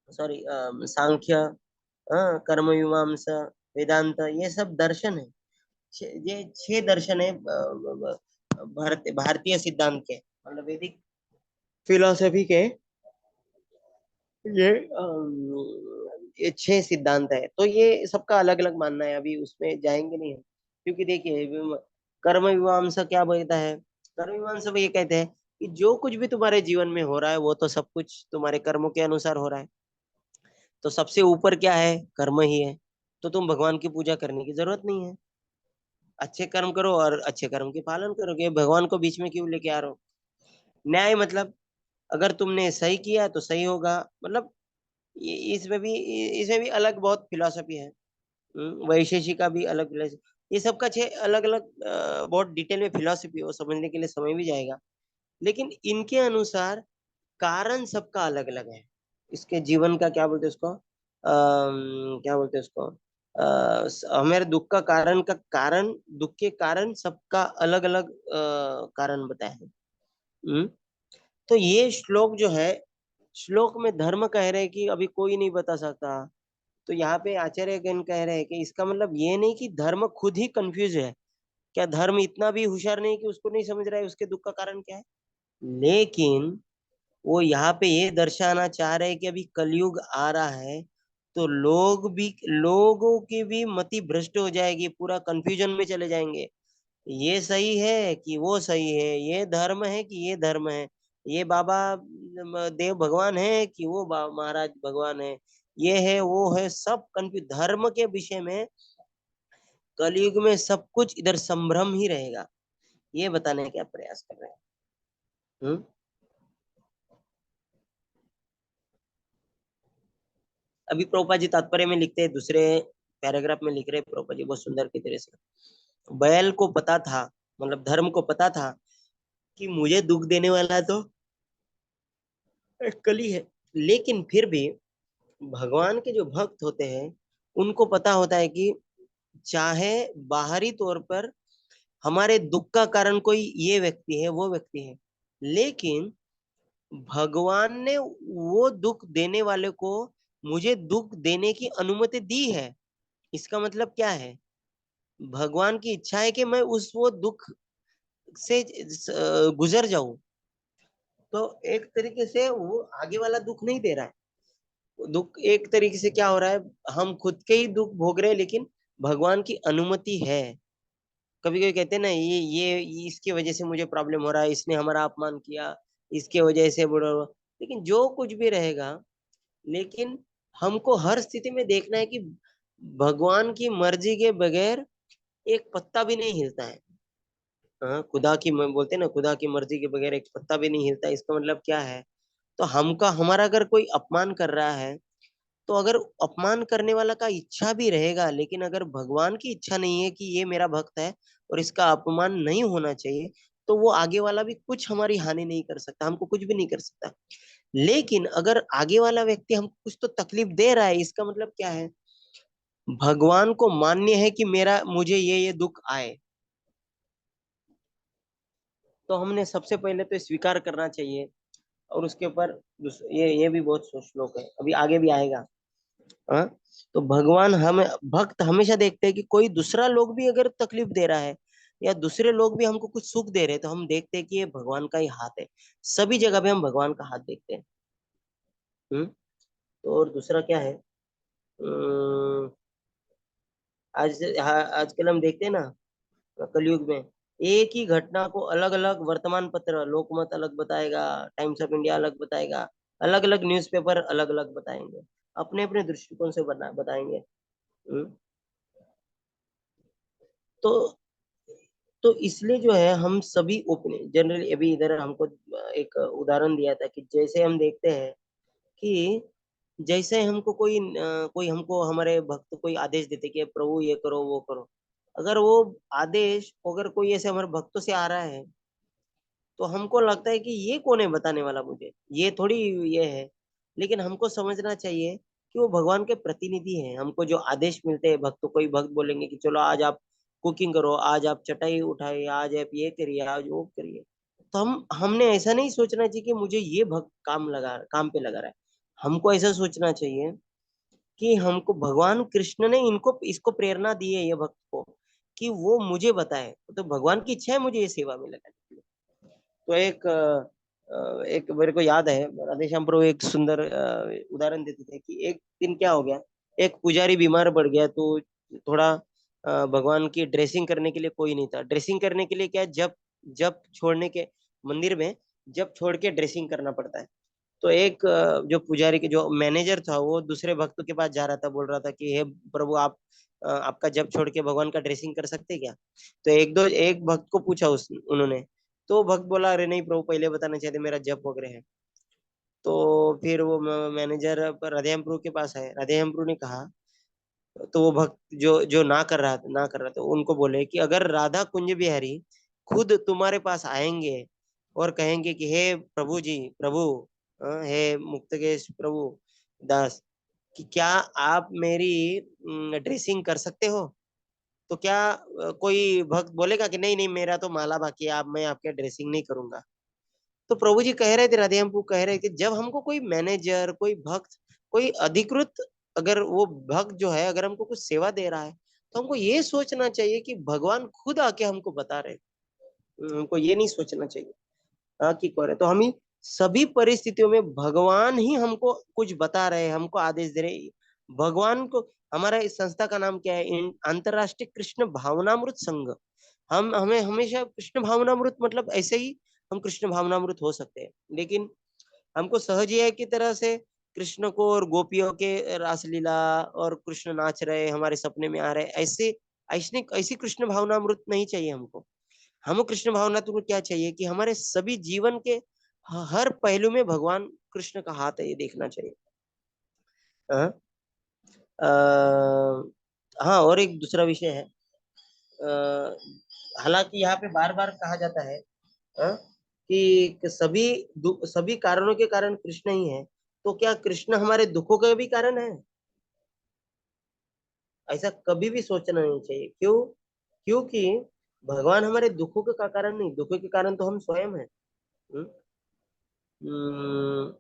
सॉरी, सांख्य, कर्म मीमांसा, वेदांत, ये सब दर्शन है। ये 6 दर्शन है भारतीय सिद्धांत के, मतलब वैदिक फिलोसफी के। ये ये 6 सिद्धांत है, तो ये सबका अलग अलग मानना है, अभी उसमें जाएंगे नहीं हम। क्योंकि देखिए कर्म मीमांसा क्या बोलता है, कर्म मीमांसा में ये कहते हैं कि जो कुछ भी तुम्हारे जीवन में हो रहा है वो तो सब कुछ तुम्हारे कर्मों के अनुसार हो रहा है। तो सबसे ऊपर क्या है, कर्म ही है। तो तुम भगवान की पूजा करने की जरूरत नहीं है। अच्छे कर्म करो और अच्छे कर्म के पालन करोगे, भगवान को बीच में क्यों लेके आ रहे हो। न्याय मतलब अगर तुमने सही किया तो सही होगा, मतलब इसमें भी अलग बहुत फिलॉसफी है। वैशेषिक का भी अलग philosophy। ये सबका 6 अलग अलग बहुत डिटेल में फिलॉसफी है, वो समझने के लिए समय भी जाएगा। लेकिन इनके अनुसार कारण सबका अलग अलग है। इसके जीवन का क्या बोलते हैं उसको, क्या बोलते हैं उसको, हमारे दुख का कारण दुख के कारण सबका अलग अलग कारण बताया है। हम्म। तो ये श्लोक जो है, श्लोक में धर्म कह रहे हैं कि अभी कोई नहीं बता सकता। तो यहाँ पे आचार्यगण कह रहे हैं कि इसका मतलब ये नहीं कि धर्म खुद ही कंफ्यूज है। क्या धर्म इतना भी होशियार नहीं कि उसको नहीं समझ रहा है उसके दुख का कारण क्या है। लेकिन वो यहाँ पे ये दर्शाना चाह रहे हैं कि अभी कलयुग आ रहा है, तो लोगों की भी मति भ्रष्ट हो जाएगी, पूरा कंफ्यूजन में चले जाएंगे। ये सही है कि वो सही है, ये धर्म है कि ये धर्म है, ये बाबा देव भगवान है कि वो महाराज भगवान है, ये है वो है, सब कंफ्यूज धर्म के विषय में। कलयुग में सब कुछ इधर संभ्रम ही रहेगा, ये बताने का प्रयास कर रहे हैं। अभी प्रोपा जी तात्पर्य में लिखते हैं, दूसरे पैराग्राफ में लिख रहे हैं प्रोपा जी बहुत सुंदर की तरह से। बैल को पता था, मतलब धर्म को पता था कि मुझे दुख देने वाला तो एक कली है। लेकिन फिर भी भगवान के जो भक्त होते हैं, उनको पता होता है कि चाहे बाहरी तौर पर हमारे दुख का कारण कोई ये व्यक्ति है वो व्यक्ति है, लेकिन भगवान ने वो दुख देने वाले को मुझे दुख देने की अनुमति दी है। इसका मतलब क्या है, भगवान की इच्छा है कि मैं उस वो दुख से गुजर जाऊं। तो एक तरीके से वो आगे वाला दुख नहीं दे रहा है। दुख एक तरीके से क्या हो रहा है, हम खुद के ही दुख भोग रहे हैं, लेकिन भगवान की अनुमति है। कभी कभी कहते हैं ना, ये इसकी वजह से मुझे प्रॉब्लम हो रहा है, इसने हमारा अपमान किया, इसके वजह से बुरा हुआ। लेकिन जो कुछ भी रहेगा, लेकिन हमको हर स्थिति में देखना है कि भगवान की मर्जी के बगैर एक पत्ता भी नहीं हिलता है। हाँ, बोलते हैं ना, खुदा की मर्जी के बगैर एक पत्ता भी नहीं हिलता। इसका मतलब क्या है, तो हमका हमारा अगर कोई अपमान कर रहा है, तो अगर अपमान करने वाला का इच्छा भी रहेगा, लेकिन अगर भगवान की इच्छा नहीं है कि ये मेरा भक्त है और इसका अपमान नहीं होना चाहिए, तो वो आगे वाला भी कुछ हमारी हानि नहीं कर सकता, हमको कुछ भी नहीं कर सकता। लेकिन अगर आगे वाला व्यक्ति हमको कुछ तो तकलीफ दे रहा है, इसका मतलब क्या है, भगवान को मान्य है कि मेरा मुझे ये दुख आए। तो हमने सबसे पहले तो स्वीकार करना चाहिए। और उसके ऊपर ये भी बहुत श्लोक है, अभी आगे भी आएगा। हाँ, तो भगवान हमें, भक्त हमेशा देखते हैं कि कोई दूसरा लोग भी अगर तकलीफ दे रहा है या दूसरे लोग भी हमको कुछ सुख दे रहे हैं, तो हम देखते हैं कि ये भगवान का ही हाथ है। सभी जगह पे हम भगवान का हाथ देखते हैं। तो और दूसरा क्या है, अम, आजकल हम देखते हैं ना, कलयुग में एक ही घटना को अलग अलग वर्तमान पत्र, लोकमत अलग बताएगा, टाइम्स ऑफ इंडिया अलग बताएगा, अलग अलग न्यूज़पेपर अलग अलग बताएंगे, अपने अपने दृष्टिकोण से बताएंगे। हम्म, तो इसलिए जो है हम सभी ओपन, जनरली अभी इधर हमको एक उदाहरण दिया था कि जैसे हम देखते हैं कि जैसे हमको कोई हमको हमारे भक्त कोई आदेश देते कि प्रभु ये करो वो करो, अगर वो आदेश अगर कोई ऐसे हमारे भक्तों से आ रहा है, तो हमको लगता है कि ये कौन है बताने वाला मुझे, ये थोड़ी ये है। लेकिन हमको समझना चाहिए कि वो भगवान के प्रतिनिधि हैं। हमको जो आदेश मिलते हैं, भक्त कोई भक्त बोलेंगे कि चलो आज आप कुकिंग करो, आज आप चटाई उठाइए, आज आप ये करिए, आज वो करिए, तो हमने ऐसा नहीं सोचना चाहिए कि मुझे ये भक्त काम पे लगा रहा है। हमको ऐसा सोचना चाहिए कि हमको भगवान कृष्ण ने इनको इसको प्रेरणा दी है ये भक्त को, कि वो मुझे बताए, तो भगवान की इच्छा है मुझे ये सेवा में लगाने की। तो एक मेरे को याद है, राधेश्याम प्रभु एक सुंदर उदाहरण देते थे कि एक दिन क्या हो गया, एक पुजारी बीमार पड़ गया, तो थोड़ा भगवान की ड्रेसिंग करने के लिए कोई नहीं था। ड्रेसिंग करने के लिए क्या, जब जब छोड़ने के मंदिर में जब छोड़ के ड्रेसिंग करना पड़ता है। तो एक जो पुजारी के जो मैनेजर था, वो दूसरे भक्तों के पास जा रहा था, बोल रहा था कि हे प्रभु, आप आपका जब छोड़ के भगवान का ड्रेसिंग कर सकते हैं क्या। तो एक भक्त को पूछा उन्होंने। तो भक्त बोला, अरे नहीं प्रभु, पहले बताना चाहिए, मेरा जप वगैरह है। तो फिर वो मैनेजर राधेयम प्रभु के पास आए, राधेयम प्रभु ने कहा, तो वो भक्त जो जो ना कर रहा था, उनको बोले कि अगर राधा कुंज बिहारी खुद तुम्हारे पास आएंगे और कहेंगे कि हे प्रभु जी, प्रभु, हे मुक्तकेश प्रभु दास, कि क्या आप मेरी ड्रेसिंग कर सकते हो, तो क्या कोई भक्त बोलेगा कि नहीं नहीं, मेरा तो माला बाकी है, आप मैं आपके ड्रेसिंग नहीं करूंगा। तो प्रभु जी कह रहे थे, राधे हमको कह रहे कि जब हमको कोई मैनेजर, कोई भक्त, कोई अधिकृत, अगर वो भक्त जो है अगर हमको कुछ सेवा दे रहा है, तो हमको ये सोचना चाहिए कि भगवान खुद आके हमको बता रहे। हमको ये नहीं सोचना चाहिए हाँ कि कह रहे, तो हम ही सभी परिस्थितियों में भगवान ही हमको कुछ बता रहे हैं, हमको आदेश दे रहे हैं। भगवान को, हमारा इस संस्था का नाम क्या है, अंतरराष्ट्रीय कृष्ण भावनामृत संघ। हम हमें हमेशा कृष्ण भावनामृत मतलब ऐसे ही हम कृष्ण भावनामृत हो सकते हैं, लेकिन हमको सहज ही की तरह से कृष्ण को और गोपियों के रासलीला और कृष्ण नाच रहे हमारे सपने में आ रहे, ऐसे ऐसी ऐसी कृष्ण भावनामृत नहीं चाहिए हमको। हमको कृष्ण भावनामृत क्या चाहिए कि हमारे सभी जीवन के हर पहलू में भगवान कृष्ण का हाथ है, ये देखना चाहिए। हाँ, हाँ, और एक दूसरा विषय है, हालांकि यहाँ पे बार बार कहा जाता है हाँ, कि सभी कारणों के कारण कृष्ण ही है, तो क्या कृष्ण हमारे दुखों का भी कारण है? ऐसा कभी भी सोचना नहीं चाहिए। क्यों? क्योंकि भगवान हमारे दुखों का कारण नहीं, दुखों के कारण तो हम स्वयं हैं। हम्म, हम्म,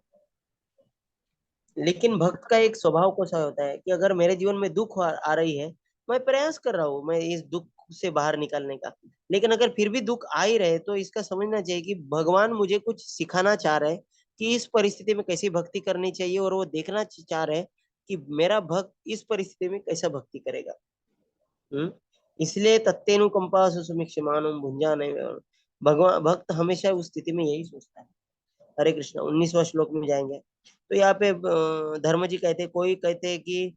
लेकिन भक्त का एक स्वभाव कैसा होता है कि अगर मेरे जीवन में दुख आ रही है, मैं प्रयास कर रहा हूँ मैं इस दुख से बाहर निकलने का, लेकिन अगर फिर भी दुख आ ही रहे, तो इसका समझना चाहिए कि भगवान मुझे कुछ सिखाना चाह रहे हैं कि इस परिस्थिति में कैसी भक्ति करनी चाहिए, और वो देखना चाह रहे हैं कि मेरा भक्त इस परिस्थिति में कैसा भक्ति करेगा। हम्म, इसलिए तत्तेनुकंपा सुसुमिक्षमाणम भुंजा नहीं। भगवान भक्त हमेशा उस स्थिति में यही सोचता है। हरे कृष्णा 19वां श्लोक में जाएंगे, तो यहाँ पे धर्म जी कहते, कोई कहते हैं कि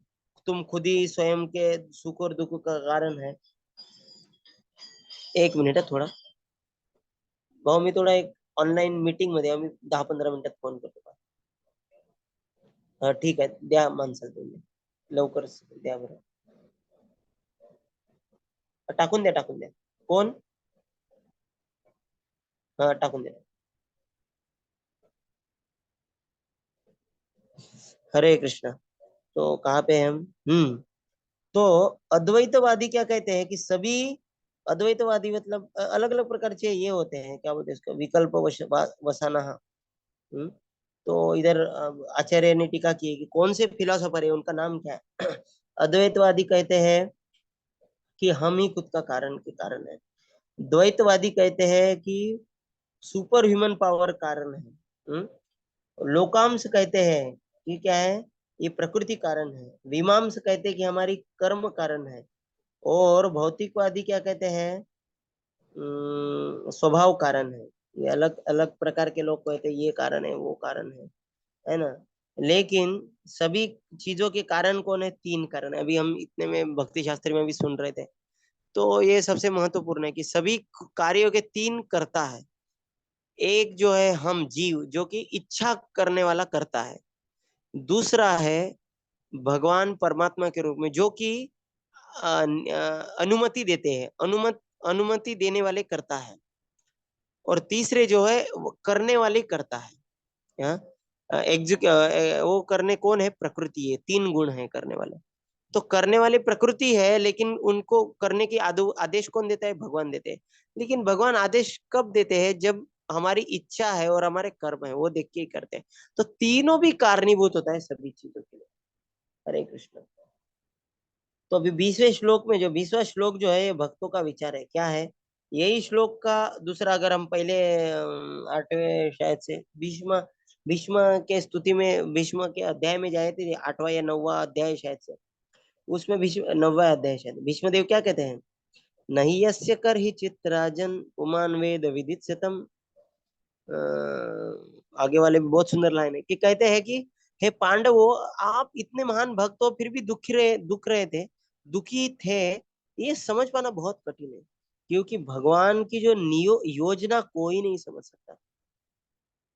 तुम खुद ही स्वयं के सुख और दुख का कारण है। एक मिनिट है थोड़ा, भाऊ मी थोडा एक ऑनलाईन मीटिंग मध्ये आहे, मी 10-15 मिनिटात फोन करतो. ठीक आहे, द्या माणसाला तुम्ही लवकर द्या बरं. टाकून द्या. कोण? टाकून द्या. हरे कृष्णा। तो कहाँ पे हैं हम? तो अद्वैतवादी क्या कहते हैं कि सभी अद्वैतवादी मतलब अलग अलग प्रकार के ये होते हैं, क्या बोलते हैं इसको, विकल्प वसाना। हम्म, तो इधर आचार्य ने टीका की है कि कौन से फिलोसोफर है, उनका नाम क्या है। अद्वैतवादी कहते हैं कि हम ही खुद का कारण के कारण है। द्वैतवादी कहते हैं कि सुपर ह्यूमन पावर कारण है। लोकांश कहते हैं कि क्या है, ये प्रकृति कारण है। मीमांस कहते हैं कि हमारी कर्म कारण है। और भौतिकवादी क्या कहते हैं, स्वभाव कारण है। ये अलग अलग प्रकार के लोग कहते हैं ये कारण है वो कारण है ना। लेकिन सभी चीजों के कारण कौन है? तीन कारण है। अभी हम इतने में भक्ति शास्त्र में भी सुन रहे थे। तो ये सबसे महत्वपूर्ण है कि सभी कार्यों के तीन कर्ता है। एक जो है हम जीव, जो कि इच्छा करने वाला करता है। दूसरा है भगवान परमात्मा के रूप में, जो कि अनुमति देते हैं, अनुमति देने वाले करता है। और तीसरे जो है वो करने वाले करता है। हाँ? वो करने कौन है? प्रकृति है। तीन गुण है करने वाले। तो करने वाली प्रकृति है, लेकिन उनको करने की आदेश कौन देता है? भगवान देते हैं। लेकिन भगवान आदेश कब देते हैं? जब हमारी इच्छा है और हमारे कर्म है, वो देख के ही करते हैं। तो तीनों भी कारणीभूत होता है सभी चीजों के लिए। हरे कृष्ण। तो अभी 20वें श्लोक में, जो 20वां श्लोक जो है, ये भक्तों का विचार है। क्या है? यही श्लोक का दूसरा, अगर हम पहले 8वें शायद से भीष्म भीष्म के स्तुति में, भीष्म के अध्याय में जाए थे, 8वां या 9वां अध्याय शायद से, उसमें भीष्म 9वां अध्याय शायद, भीष्मदेव क्या कहते हैं? नहीं यस्य कर ही चित राजन पुमान वेद विदित शतम। आगे वाले में बहुत सुंदर लाइन है कि कहते हैं कि हे पांडवों, आप इतने महान भक्त हो फिर भी दुख रहे थे, दुखी थे। ये समझ पाना बहुत कठिन है, क्योंकि भगवान की जो योजना कोई नहीं समझ सकता।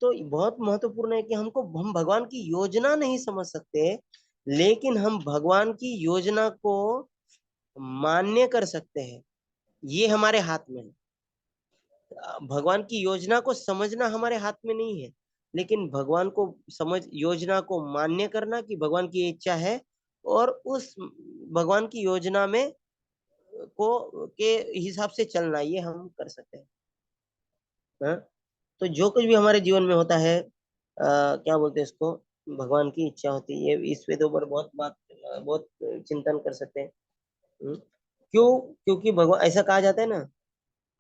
तो बहुत महत्वपूर्ण है कि हम भगवान की योजना नहीं समझ सकते, लेकिन हम भगवान की योजना को मान्य कर सकते हैं। ये हमारे हाथ में है। भगवान की योजना को समझना हमारे हाथ में नहीं है, लेकिन भगवान को समझ, योजना को मान्य करना कि भगवान की इच्छा है, और उस भगवान की योजना में को के हिसाब से चलना, ये हम कर सकते हैं। हाँ? तो जो कुछ भी हमारे जीवन में होता है, क्या बोलते हैं इसको, भगवान की इच्छा होती है। ये इस पे तो ऊपर बहुत चिंतन कर सकते हैं। हम्म? क्यों? क्योंकि भगवान, ऐसा कहा जाता है ना,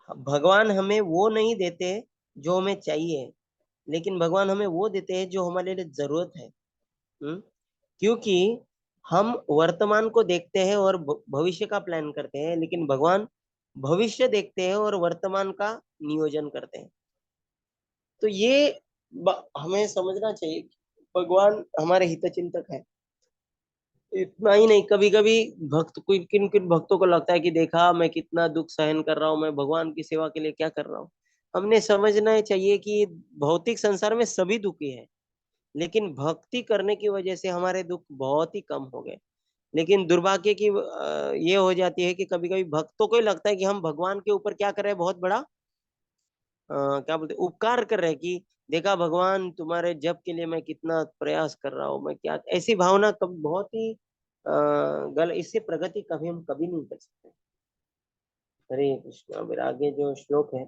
भगवान हमें वो नहीं देते जो हमें चाहिए, लेकिन भगवान हमें वो देते हैं जो हमारे लिए जरूरत है। क्योंकि हम वर्तमान को देखते हैं और भविष्य का प्लान करते हैं, लेकिन भगवान भविष्य देखते हैं और वर्तमान का नियोजन करते हैं। तो ये हमें समझना चाहिए कि भगवान हमारे हितचिंतक है। इतना ही नहीं, कभी कभी भक्त, कोई किन किन भक्तों को लगता है कि देखा मैं कितना दुख सहन कर रहा हूँ, मैं भगवान की सेवा के लिए क्या कर रहा हूँ। हमने समझना चाहिए कि भौतिक संसार में सभी दुखी है, लेकिन भक्ति करने की वजह से हमारे दुख बहुत ही कम हो गए। लेकिन दुर्भाग्य की ये हो जाती है कि कभी कभी भक्तों को ही लगता है कि हम भगवान के ऊपर क्या कर रहे हैं, बहुत बड़ा क्या बोलते हैं, उपकार कर रहे हैं कि देखा भगवान, तुम्हारे जप के लिए मैं कितना प्रयास कर रहा हूँ, मैं क्या, ऐसी भावना कभी बहुत ही गल, इससे प्रगति कभी हम कभी नहीं कर सकते। हरे कृष्ण। अब आगे जो श्लोक है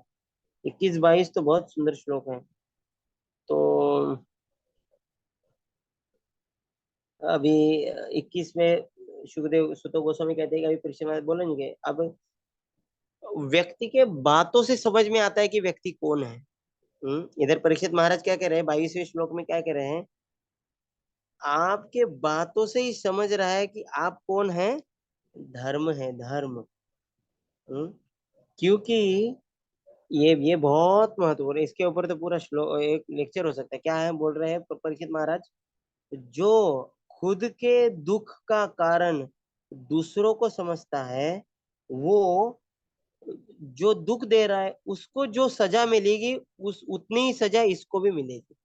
21-22, तो बहुत सुंदर श्लोक है। तो अभी 21 में सुखदेव सुतो गोस्वामी कहते हैं कि अभी परीक्षा में बोलेंगे। अब व्यक्ति के बातों से समझ में आता है कि व्यक्ति कौन है। इधर परीक्षित महाराज क्या कह रहे हैं, 22वें श्लोक में क्या कह रहे हैं, आपके बातों से ही समझ रहा है कि आप कौन है। धर्म है, धर्म। क्योंकि ये बहुत महत्वपूर्ण है। इसके ऊपर तो पूरा श्लोक, एक लेक्चर हो सकता है। क्या है बोल रहे हैं परीक्षित महाराज, जो खुद के दुख का कारण दूसरों को समझता है, वो जो दुख दे रहा है उसको जो सजा मिलेगी, उस उतनी ही सजा इसको भी मिलेगी।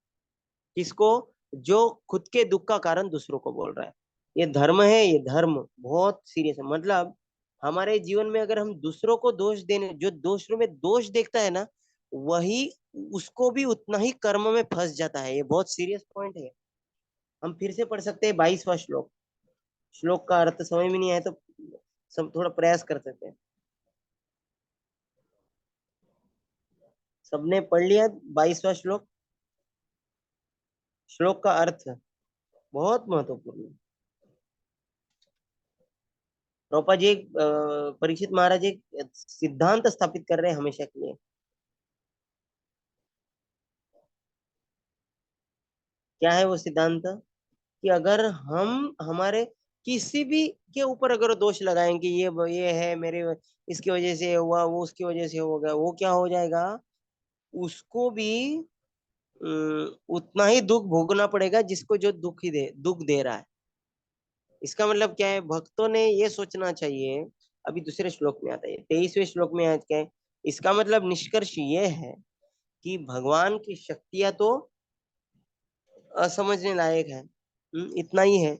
किसको? जो खुद के दुख का कारण दूसरों को बोल रहा है। ये धर्म है, ये धर्म बहुत सीरियस है। मतलब हमारे जीवन में अगर हम दूसरों को दोष देने, जो दूसरों में दोष देखता है ना, वही उसको भी उतना ही कर्म में फंस जाता है। ये बहुत सीरियस पॉइंट है। हम फिर से पढ़ सकते हैं 22वां श्लोक। श्लोक का अर्थ समझ में नहीं आए तो सब थोड़ा प्रयास कर सकते हैं। सबने पढ़ लिया 22वां श्लोक? श्लोक का अर्थ बहुत महत्वपूर्ण है। रूपा जी परीक्षित महाराज एक सिद्धांत स्थापित कर रहे हैं हमेशा के लिए। क्या है वो सिद्धांत? कि अगर हम हमारे किसी भी के ऊपर अगर दोष लगाएंगे, ये है मेरे, इसकी वजह से हुआ, वो उसकी वजह से हो गया, वो क्या हो जाएगा, उसको भी उतना ही दुख भोगना पड़ेगा जिसको जो दुख दे रहा है। इसका मतलब क्या है? भक्तों ने ये सोचना चाहिए। अभी दूसरे श्लोक में आता है, 23वें श्लोक में आज क्या है? इसका मतलब निष्कर्ष ये है कि भगवान की शक्तियां तो असमझने लायक है। इतना ही है,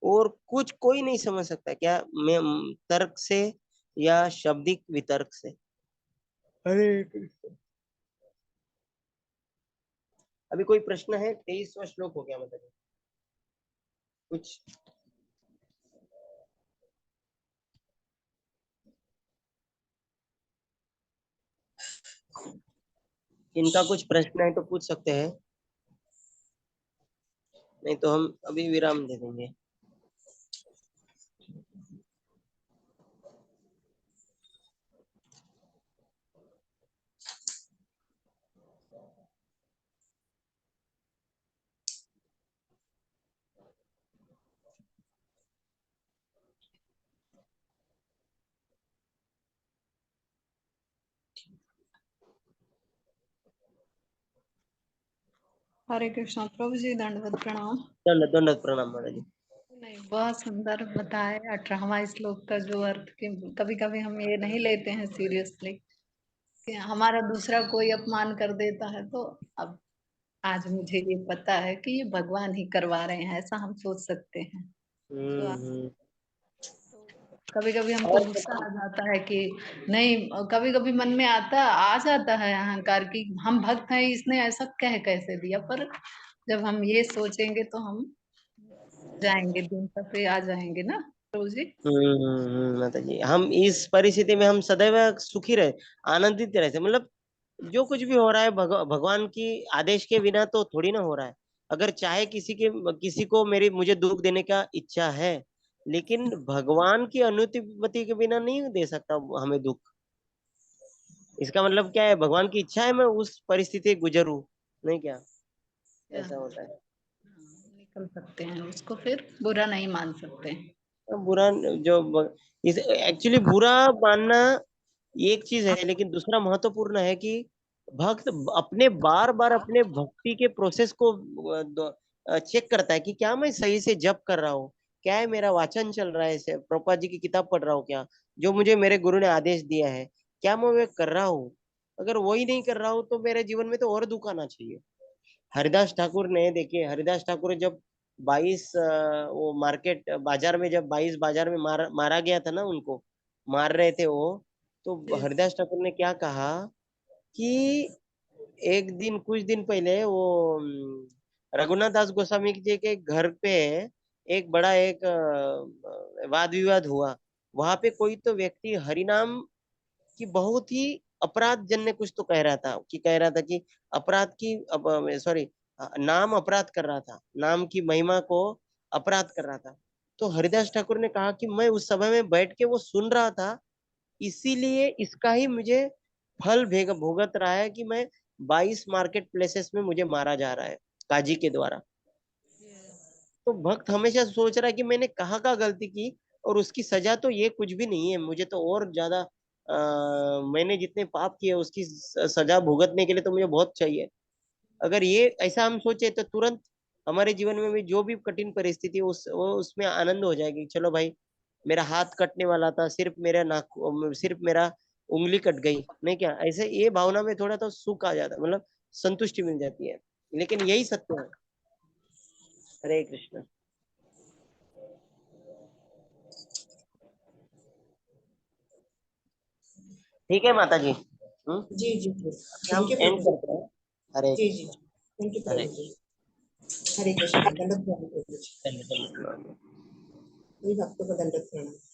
और कुछ कोई नहीं समझ सकता। क्या मैं तर्क से या शाब्दिक वितर्क से? हरे कृष्ण। अभी कोई प्रश्न है? 23वां श्लोक हो गया मतलब कुछ? इनका कुछ प्रश्न है तो पूछ सकते हैं, नहीं तो हम अभी विराम दे देंगे। हरे कृष्णा प्रभु जी, दंडवत प्रणाम। दंड दंड प्रणाम महाराज जी। नहीं, बहुत सुंदर बताए 18वां श्लोक का जो अर्थ कि कभी कभी हम ये नहीं लेते हैं सीरियसली कि हमारा दूसरा कोई अपमान कर देता है, तो अब आज मुझे ये पता है कि ये भगवान ही करवा रहे हैं, ऐसा हम सोच सकते हैं। तो हम्म। कभी कभी हमको और गुस्सा आ जाता है कि नहीं, कभी कभी मन में आ जाता है अहंकार की हम भक्त हैं, इसने ऐसा कह कैसे दिया। पर जब हम ये सोचेंगे तो हम जाएंगे, दिन तक पे आ जाएंगे ना प्रभु जी। माता जी, हम इस परिस्थिति में हम सदैव सुखी रहे, आनंदित रहे, मतलब जो कुछ भी हो रहा है भगवान की आदेश के बिना तो थोड़ी ना हो रहा है। अगर चाहे किसी को मुझे दुख देने का इच्छा है, लेकिन भगवान की अनुमति के बिना नहीं दे सकता हमें दुख। इसका मतलब क्या है? भगवान की इच्छा है मैं उस परिस्थिति गुजरूं, नहीं क्या? ऐसा होता है। निकल सकते हैं उसको, फिर बुरा नहीं मान सकते। बुरा जो इस एक्चुअली बुरा मानना एक चीज है, लेकिन दूसरा महत्वपूर्ण है कि भक्त अपने बार बार अपने भक्ति के प्रोसेस को चेक करता है कि क्या मैं सही से जप कर रहा हूँ, क्या है मेरा वाचन चल रहा है, प्रभुपाद जी की किताब पढ़ रहा हूँ क्या, जो मुझे मेरे गुरु ने आदेश दिया है क्या मैं वे कर रहा हूँ। अगर वही नहीं कर रहा हूँ तो मेरे जीवन में तो और दुख आना चाहिए। हरिदास ठाकुर ने, देखिए हरिदास ठाकुर जब 22 वो मार्केट बाजार में, जब 22 बाजार में मारा गया था ना, उनको मार रहे थे वो, तो हरिदास ठाकुर ने क्या कहा कि एक दिन, कुछ दिन पहले वो रघुनाथ दास गोस्वामी जी के घर पे एक बड़ा एक वाद विवाद हुआ। वहां पे कोई तो व्यक्ति हरिनाम कि बहुत ही अपराध जन्य कुछ तो कह रहा था कि अपराध की, सॉरी, नाम अपराध कर रहा था, नाम की महिमा को अपराध कर रहा था। तो हरिदास ठाकुर ने कहा कि मैं उस समय में बैठ के वो सुन रहा था, इसीलिए इसका ही मुझे फल भुगत रहा है कि मैं 22 मार्केट प्लेसेस में मुझे मारा जा रहा है काजी के द्वारा। तो भक्त हमेशा सोच रहा है कि मैंने कहाँ का गलती की, और उसकी सजा तो ये कुछ भी नहीं है, मुझे तो और ज्यादा मैंने जितने पाप किए उसकी सजा भुगतने के लिए तो मुझे बहुत चाहिए। अगर ये ऐसा हम सोचे तो तुरंत हमारे जीवन में भी जो भी कठिन परिस्थिति है, उसमें आनंद हो जाएगी। चलो भाई, मेरा हाथ कटने वाला था, सिर्फ मेरा उंगली कट गई, नहीं क्या? ऐसे ये भावना में थोड़ा तो सुख आ जाता है, मतलब संतुष्टि मिल जाती है। लेकिन यही सत्य है। हरे कृष्ण। ठीक है माता जी। जी जी जी, अभी थैंक हम यू एंड प्रभु जी। करते हैं। हरे जी जी, कृष्ण। थैंक यू हरे प्रभु जी। हरे कृष्ण, दंडवत प्रणाम प्रभु जी। दंड दंड प्रणाम। सभी भक्तों को दंडवत प्रणाम।